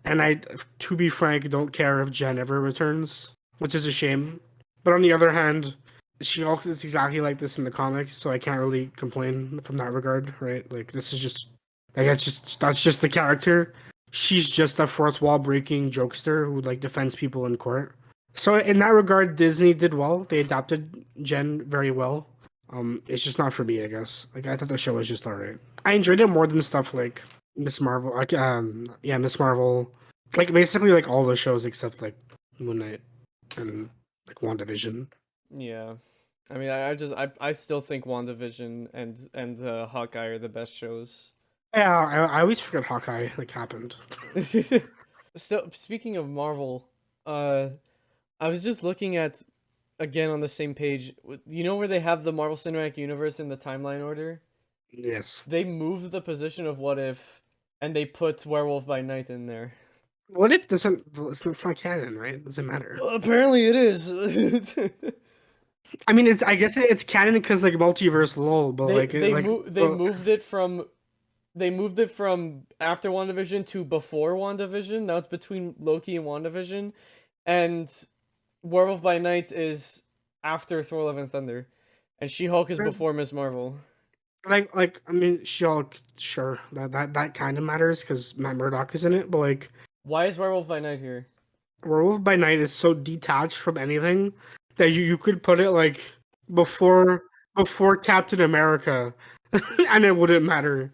And I, to be frank, don't care if Jen ever returns, which is a shame. But on the other hand, She-Hulk is exactly like this in the comics, so I can't really complain from that regard, right? Like this is just like that's just the character. She's just a fourth wall breaking jokester who like defends people in court. So in that regard, Disney did well. They adapted Jen very well. It's just not for me, I guess. Like I thought the show was just alright. I enjoyed it more than stuff like Miss Marvel. Like yeah, Miss Marvel. Like basically like all the shows except like Moon Knight and like WandaVision. Yeah. I mean, I still think WandaVision and Hawkeye are the best shows. Yeah, I always forget Hawkeye like happened. So speaking of Marvel, I was just looking at again on the same page. You know where they have the Marvel Cinematic Universe in the timeline order? Yes. They moved the position of What If, and they put Werewolf by Night in there. What if doesn't? It's not canon, right? It doesn't matter. Apparently, it is. I mean, it's I guess it's canon because like multiverse lol, but they moved it from after WandaVision to before WandaVision. Now it's between Loki and WandaVision, and Werewolf by Night is after Thor: Love and Thunder, and She-Hulk is before Miss Marvel. like I mean, She-Hulk, sure that kind of matters because Matt Murdock is in it, but like Why is Werewolf by Night here? Werewolf by Night is so detached from anything that you could put it like before Captain America, and it wouldn't matter.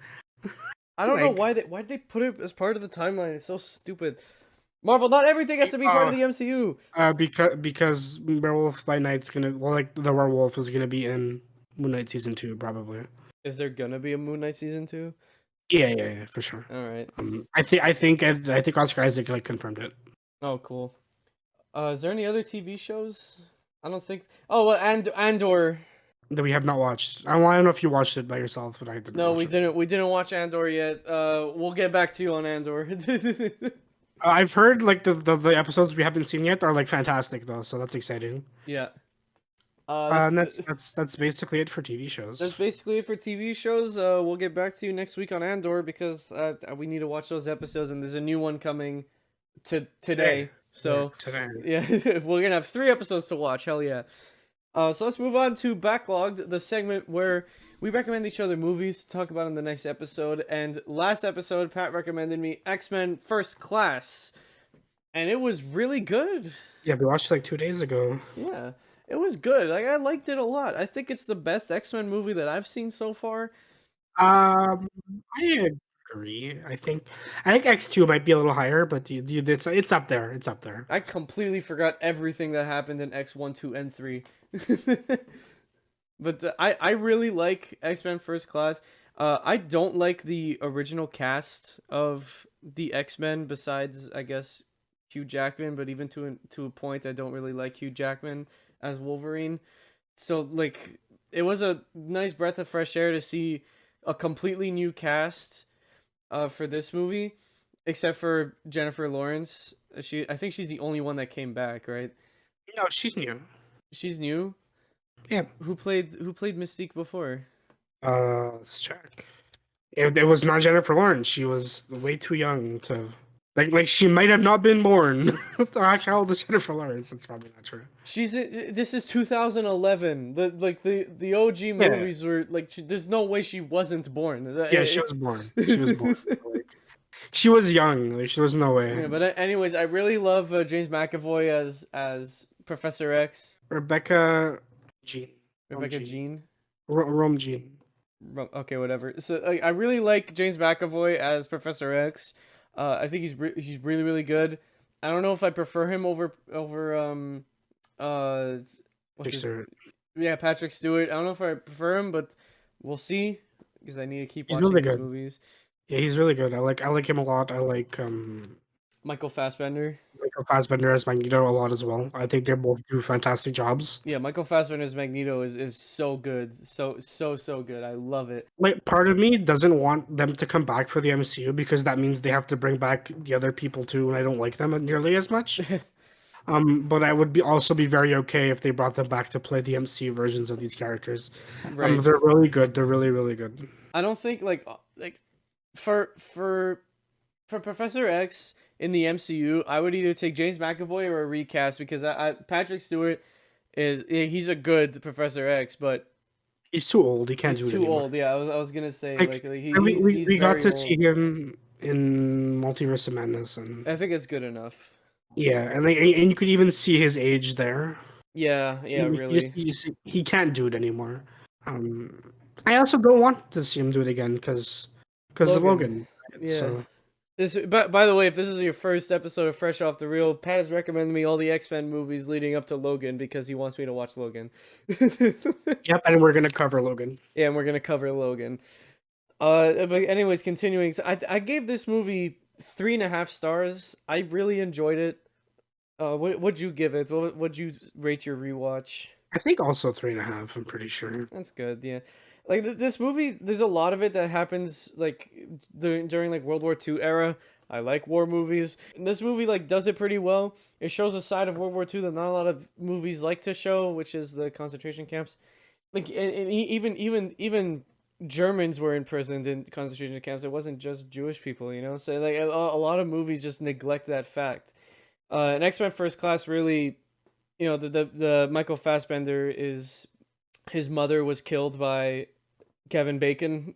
I don't know Like, why did they put it as part of the timeline. It's so stupid. Marvel, not everything has to be part of the MCU. because Werewolf by Night's gonna like the werewolf is gonna be in Moon Knight season 2 probably. Is there gonna be a Moon Knight season 2? Yeah, for sure. All right. I think Oscar Isaac like confirmed it. Oh, cool. Is there any other TV shows? I don't think. Oh, well, Andor. That we have not watched. I don't know if you watched it by yourself, but I didn't. No, watch we it. didn't. We didn't watch Andor yet. We'll get back to you on Andor. I've heard like the episodes we haven't seen yet are like fantastic though, so that's exciting. Yeah. And that's basically it for TV shows. That's basically it for TV shows. We'll get back to you next week on Andor because we need to watch those episodes, and there's a new one coming today. So yeah, we're gonna have 3 episodes to watch. Hell yeah. So let's move on to Backloggd, the segment where we recommend each other movies to talk about in the next episode. And last episode, Pat recommended me X-Men First Class, and it was really good. Yeah, we watched it like 2 days ago. Yeah, it was good. Like I liked it a lot. I think it's the best X-Men movie that I've seen so far. I agree. I think X2 might be a little higher, but it's up there. It's up there. I completely forgot everything that happened in X1, 2, and 3. But I really like X-Men First Class. I don't like the original cast of the X-Men besides, I guess, Hugh Jackman, but even to a point, I don't really like Hugh Jackman as Wolverine. So, like, it was a nice breath of fresh air to see a completely new cast for this movie, except for Jennifer Lawrence. I think she's the only one that came back, right? No, she's new. She's new. Yeah. Who played Mystique before? Let's check. It was not Jennifer Lawrence. She was way too young to like she might have not been born. Actually, how old is Jennifer Lawrence? That's probably not true. This is 2011. The OG Yeah. movies were like there's no way she wasn't born. Yeah, she was born. She was born. Like, she was young. Like she was no way. Yeah, but anyways, I really love James McAvoy as Professor X. Rebecca Jean. Rebecca Jean. Rome Jean. Okay, whatever. So I really like James McAvoy as Professor X. I think he's really really good. I don't know if I prefer him over Patrick Stewart. I don't know if I prefer him, but we'll see because I need to keep watching really these good. movies. Yeah, he's really good. I like him a lot. I like Michael Fassbender. Michael Fassbender as Magneto a lot as well. I think they both do fantastic jobs. Yeah, Michael Fassbender's Magneto is so good. So good. I love it. Like, part of me doesn't want them to come back for the MCU because that means they have to bring back the other people too, and I don't like them nearly as much. But I would also be very okay if they brought them back to play the MCU versions of these characters. Right. They're really good. They're really, really good. I don't think like for Professor X in the MCU, I would either take James McAvoy or a recast because Patrick Stewart he's a good Professor X, but he's too old. He can't do it too anymore. old. Yeah, I was gonna say we got to old. see him in Multiverse of Madness, and I think it's good enough. yeah, and you could even see his age there. Yeah, really. He can't do it anymore. I also don't want to see him do it again because of Logan. Yeah. So. By the way, if this is your first episode of Fresh Off the Reel, Pat has recommended me all the X-Men movies leading up to Logan because he wants me to watch Logan. Yep, and we're gonna cover Logan. Yeah, and we're gonna cover Logan. But anyways, continuing. So I gave this movie 3.5 stars. I really enjoyed it. What'd you give it? What'd you rate your rewatch? I think also 3.5. I'm pretty sure. That's good. Yeah, like this movie. There's a lot of it that happens like during like World War II era. I like war movies. And this movie like does it pretty well. It shows a side of World War II that not a lot of movies like to show, which is the concentration camps. Like and even Germans were imprisoned in concentration camps. It wasn't just Jewish people, you know. So like a lot of movies just neglect that fact. And X-Men First Class really, you know, the Michael Fassbender his mother was killed by Kevin Bacon.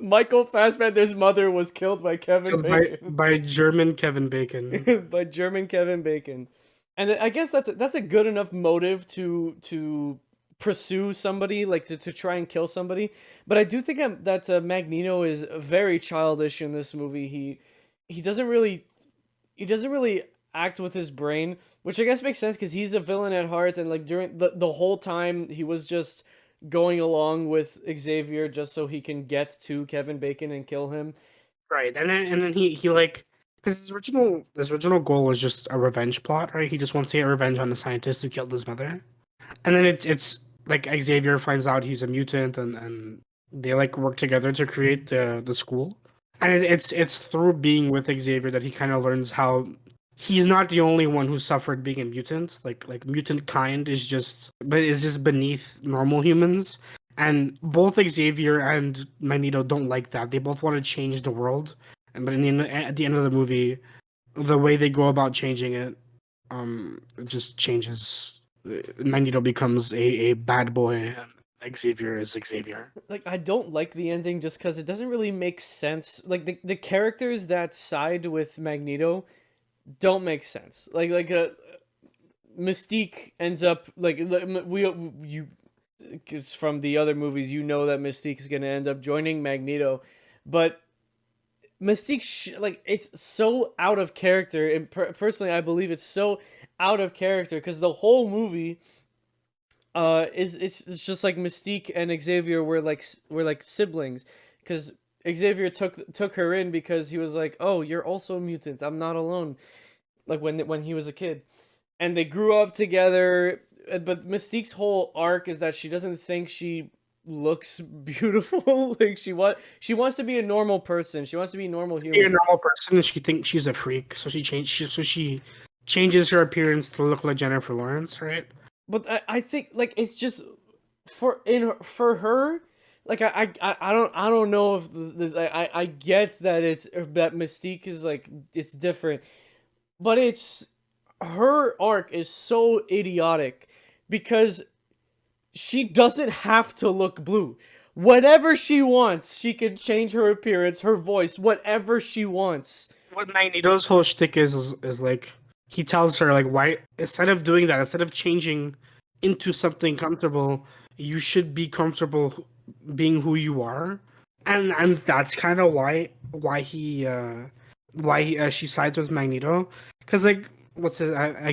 Michael Fassbender's mother was killed by Kevin Bacon. By German Kevin Bacon. By German Kevin Bacon. And I guess that's a good enough motive to pursue somebody, like to try and kill somebody. But I do think that Magneto is very childish in this movie. He doesn't really act with his brain, which I guess makes sense because he's a villain at heart, and like during the whole time he was just going along with Xavier just so he can get to Kevin Bacon and kill him. Right, and then he like, because his original goal was just a revenge plot, right? He just wants to get revenge on the scientist who killed his mother, and then it's like Xavier finds out he's a mutant, and they like work together to create the school, and it's through being with Xavier that he kind of learns how he's not the only one who suffered being a mutant. Like mutant kind is just beneath normal humans. And both Xavier and Magneto don't like that. They both want to change the world. But at the end of the movie, the way they go about changing it, it just changes. Magneto becomes a bad boy, and Xavier is Xavier. Like, I don't like the ending just because it doesn't really make sense. Like the characters that side with Magneto don't make sense. Like Mystique ends up it's from the other movies, you know that Mystique is gonna end up joining Magneto, but Mystique it's so out of character, and personally I believe it's so out of character because the whole movie it's just like Mystique and Xavier were like siblings, because Xavier took her in because he was like, oh, you're also a mutant, I'm not alone, like when he was a kid, and they grew up together. But Mystique's whole arc is that she doesn't think she looks beautiful. Like she wants to be a normal person. She wants to be a normal You're a human. normal person, and she thinks she's a freak, so she changes her appearance to look like Jennifer Lawrence, right? But I think like it's just for her. Like I don't know if this, I get that it's that Mystique is like it's different, but it's her arc is so idiotic because she doesn't have to look blue. Whatever she wants, she can change her appearance, her voice, whatever she wants. What Magneto's whole shtick is like he tells her like why instead of doing that, instead of changing into something comfortable, you should be comfortable being who you are, and that's kind of why she sides with Magneto, because like what's his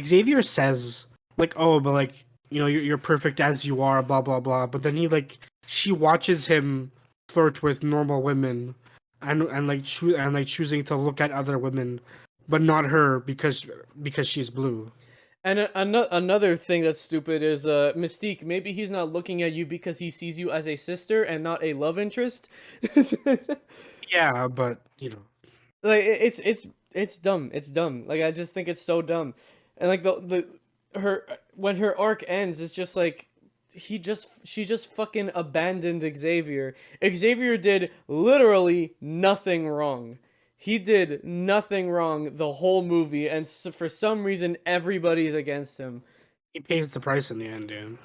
Xavier says like oh but like you know you're perfect as you are blah blah blah, but then she watches him flirt with normal women and like choosing to look at other women, but not her because she's blue. And another thing that's stupid is Mystique. Maybe he's not looking at you because he sees you as a sister and not a love interest. Yeah, but you know, Like it's dumb. It's dumb. Like I just think it's so dumb. And like the her when her arc ends, it's just like she just fucking abandoned Xavier. Xavier did literally nothing wrong. He did nothing wrong the whole movie, and so for some reason everybody's against him. he pays the price in the end, dude.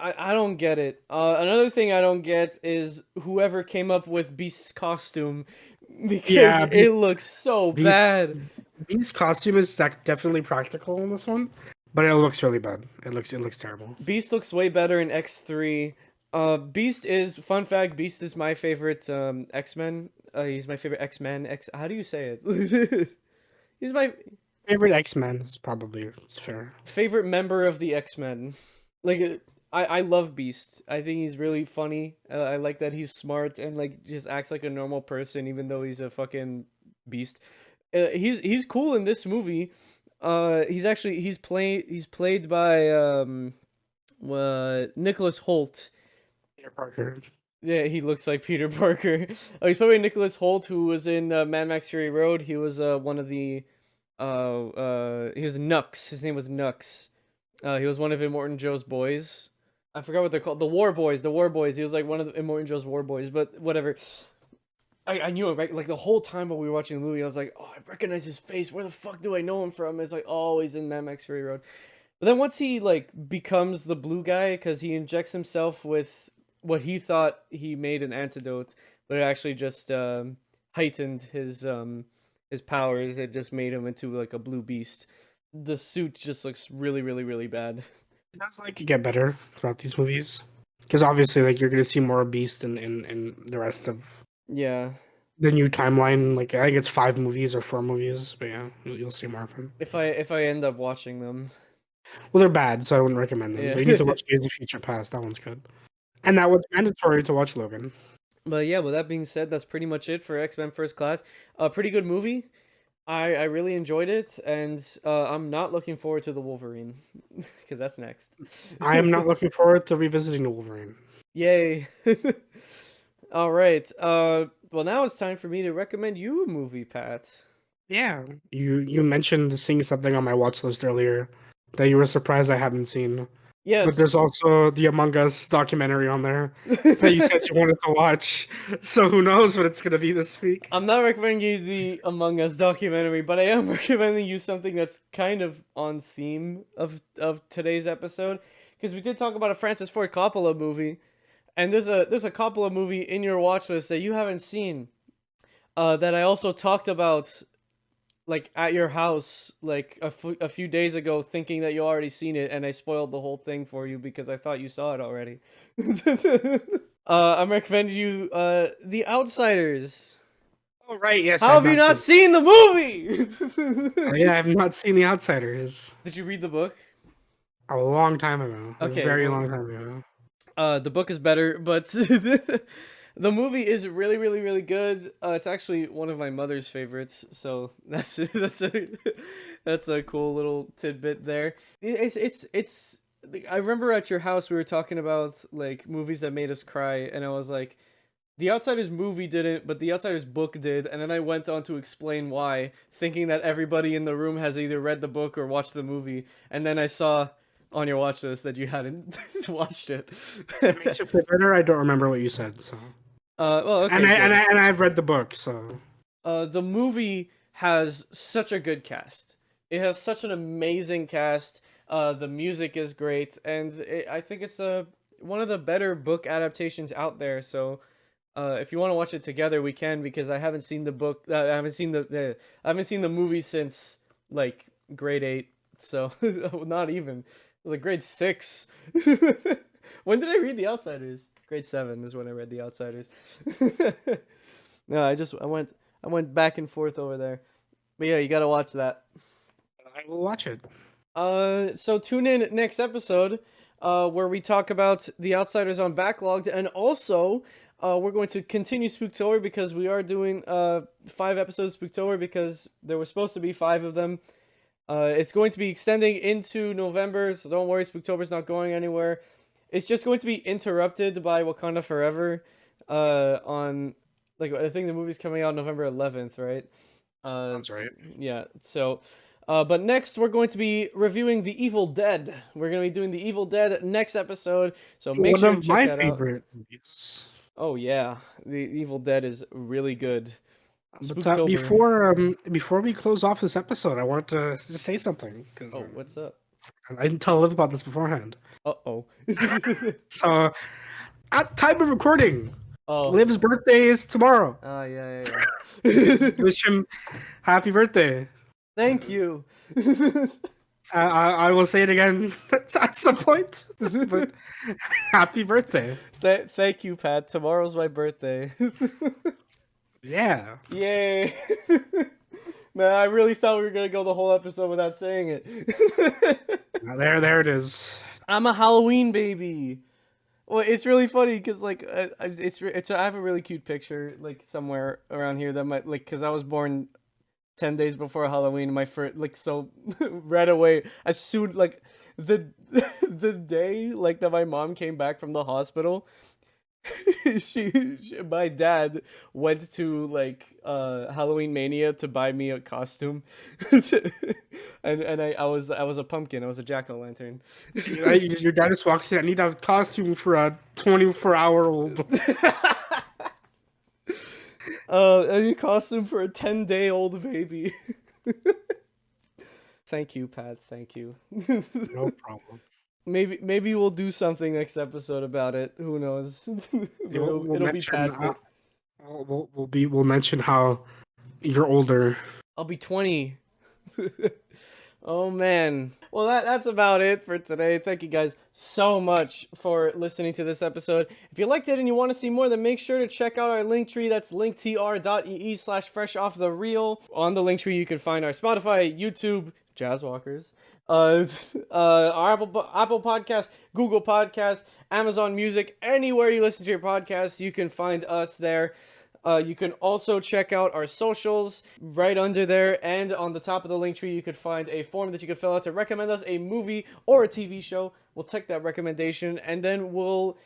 I don't get it. Another thing I don't get is whoever came up with Beast's costume because Yeah, it looks so Beast, bad. Beast's costume is like definitely practical in this one, but it looks really bad. It looks terrible. Beast looks way better in X3. Beast is fun fact. Beast is my favorite X-Men. He's my favorite X-Men. How do you say it? He's my Favorite X-Men is probably it's fair. favorite member of the X-Men. Like I love Beast. I think he's really funny. I like that he's smart and like just acts like a normal person even though he's a fucking beast. He's cool in this movie. He's played by Nicholas Holt. Peter Parker. Yeah, he looks like Peter Parker. He's played by Nicholas Holt, who was in Mad Max Fury Road. He was one of the he was Nux. His name was Nux. He was one of Immortan Joe's boys. I forgot what they're called. The War Boys. The War Boys. He was like one of the Immortan Joe's War Boys, but whatever. I knew it, right? Like the whole time while we were watching the movie, I was like, oh, I recognize his face. Where the fuck do I know him from? It's like, oh, he's in Mad Max Fury Road. But then once he like becomes the blue guy, because he injects himself with what he thought he made an antidote, but it actually just heightened his powers. It just made him into like a blue beast. The suit just looks really, really, really bad. It does like get better throughout these movies because obviously like you're gonna see more Beast in the rest of Yeah. the new timeline. Like I think it's 5 movies or 4 movies, but yeah, you'll see more of them. If I end up watching them. Well, they're bad, so I wouldn't recommend them. Yeah. But you need to watch Days of Future Past. That one's good. And that was mandatory to watch Logan. But yeah, with that being said, that's pretty much it for X-Men First Class. A pretty good movie. I really enjoyed it, and I'm not looking forward to the Wolverine because that's next. I am not looking forward to revisiting the Wolverine. Yay! All right. Well, now it's time for me to recommend you a movie, Pat. Yeah, you mentioned seeing something on my watch list earlier that you were surprised I haven't seen. But Yes. there's also the Among Us documentary on there that you said you wanted to watch. So who knows what it's gonna be this week? I'm not recommending you the Among Us documentary, but I am recommending you something that's kind of on theme of today's episode, because we did talk about a Francis Ford Coppola movie, and there's a Coppola movie in your watch list that you haven't seen, that I also talked about like at your house like a few days ago, thinking that you already seen it, and I spoiled the whole thing for you because I thought you saw it already. I'm recommending you The Outsiders. Oh right, yes. How have you not seen the movie? Oh, yeah, I have not seen The Outsiders. Did you read the book? A long time ago. Okay, A very well, long time ago. The book is better, but the movie is really, really, really good. It's actually one of my mother's favorites, so that's a cool little tidbit there. It's I remember at your house we were talking about like movies that made us cry, and I was like, The Outsiders movie didn't, but The Outsiders book did, and then I went on to explain why, thinking that everybody in the room has either read the book or watched the movie, and then I saw on your watch list that you hadn't watched it. It makes you feel better. I don't remember what you said, so. Well, okay, And I good. and I've read the book, so. The movie has such a good cast. It has such an amazing cast. The music is great, and I think it's one of the better book adaptations out there. So, if you want to watch it together, we can because I haven't seen the book. I haven't seen I haven't seen the movie since like grade 8. So not even. It was like grade 6. When did I read The Outsiders? Grade 7 is when I read The Outsiders. No, I went back and forth over there. But yeah, you gotta watch that. I will watch it. So tune in next episode, where we talk about The Outsiders on Backloggd, and also, we're going to continue Spooktober because we are doing 5 episodes of Spooktober because there were supposed to be 5 of them. It's going to be extending into November, so don't worry, Spooktober's not going anywhere. It's just going to be interrupted by Wakanda Forever, on, like, I think the movie's coming out November 11th, right? That's right. Yeah, so, but next we're going to be reviewing The Evil Dead. We're going to be doing The Evil Dead next episode, so make One sure to of check my that out. favorite movies. Oh yeah, The Evil Dead is really good. But Spooktober. before we close off this episode, I wanted to just say something because Oh, what's up? I didn't tell Liv about this beforehand. Uh-oh. So, at time of recording, Oh. Liv's birthday is tomorrow. Ah, yeah. Wish him happy birthday. Thank you. I will say it again at some point, but happy birthday. Thank you, Pat. Tomorrow's my birthday. Yeah. Yay. Man, I really thought we were going to go the whole episode without saying it. There it is. I'm a Halloween baby. Well, it's really funny because like it's I have a really cute picture like somewhere around here that might like because I was born 10 days before Halloween. My first like so right away as soon like the the day like that my mom came back from the hospital. My dad went to like Halloween Mania to buy me a costume, and I was a pumpkin. I was a jack-o'-lantern. Your dad just walks in. I need a costume for a 24-hour-old. I need a costume for a 10-day-old baby. Thank you, Pat. Thank you. No problem. Maybe we'll do something next episode about it. Who knows? It'll be past it. We'll mention how you're older. I'll be 20. Oh man. Well, that's about it for today. Thank you guys so much for listening to this episode. If you liked it and you want to see more, then make sure to check out our link tree. That's linktr.ee/freshoffthereel. On the link tree, you can find our Spotify, YouTube, Jazzwalkers, our Apple Podcast, Google Podcast, Amazon Music, anywhere you listen to your podcasts, you can find us there. You can also check out our socials right under there, and on the top of the link tree you could find a form that you can fill out to recommend us a movie or a TV show. We'll take that recommendation and then we'll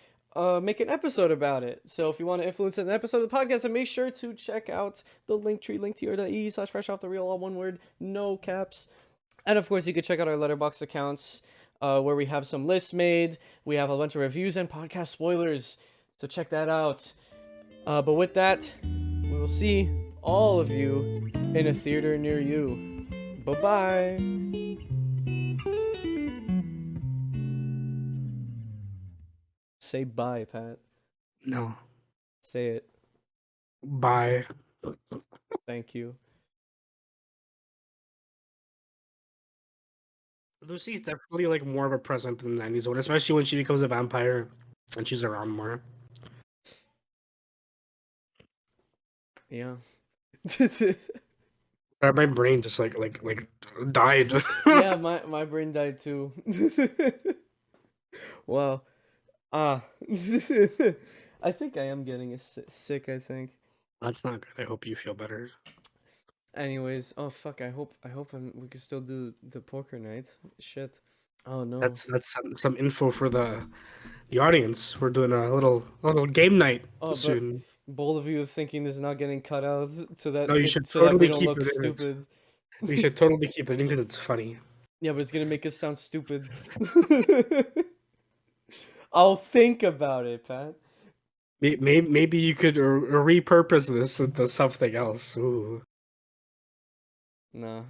make an episode about it. So if you want to influence an episode of the podcast, then make sure to check out the link tree, linktr.ee/freshoffthereel, all one word, no caps. And of course, you can check out our Letterboxd accounts, where we have some lists made. We have a bunch of reviews and podcast spoilers, so check that out. But with that, we will see all of you in a theater near you. Bye-bye. Say bye, Pat. No. Say it. Bye. Thank you. Lucy's definitely like more of a present in the 90s one, especially when she becomes a vampire and she's around more. Yeah. My brain just like died. Yeah, my brain died too. Wow. I think I am getting sick, I think. That's not good. I hope you feel better. Anyways, oh fuck, I hope we can still do the poker night. Shit. Oh no. That's some info for the audience. We're doing a little game night Oh, but soon. both of you thinking this is not getting cut out No, you should so that we totally don't keep look it in. stupid. We should totally keep it in because it's funny. Yeah, but it's gonna make us sound stupid. I'll think about it, Pat. Maybe you could repurpose this into something else. Ooh. Nah.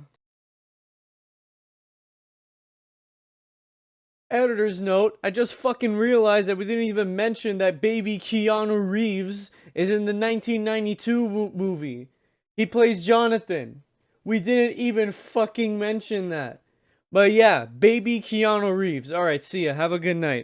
Editor's note, I just fucking realized that we didn't even mention that baby Keanu Reeves is in the 1992 movie. He plays Jonathan. We didn't even fucking mention that. But yeah, baby Keanu Reeves. Alright, see ya. Have a good night.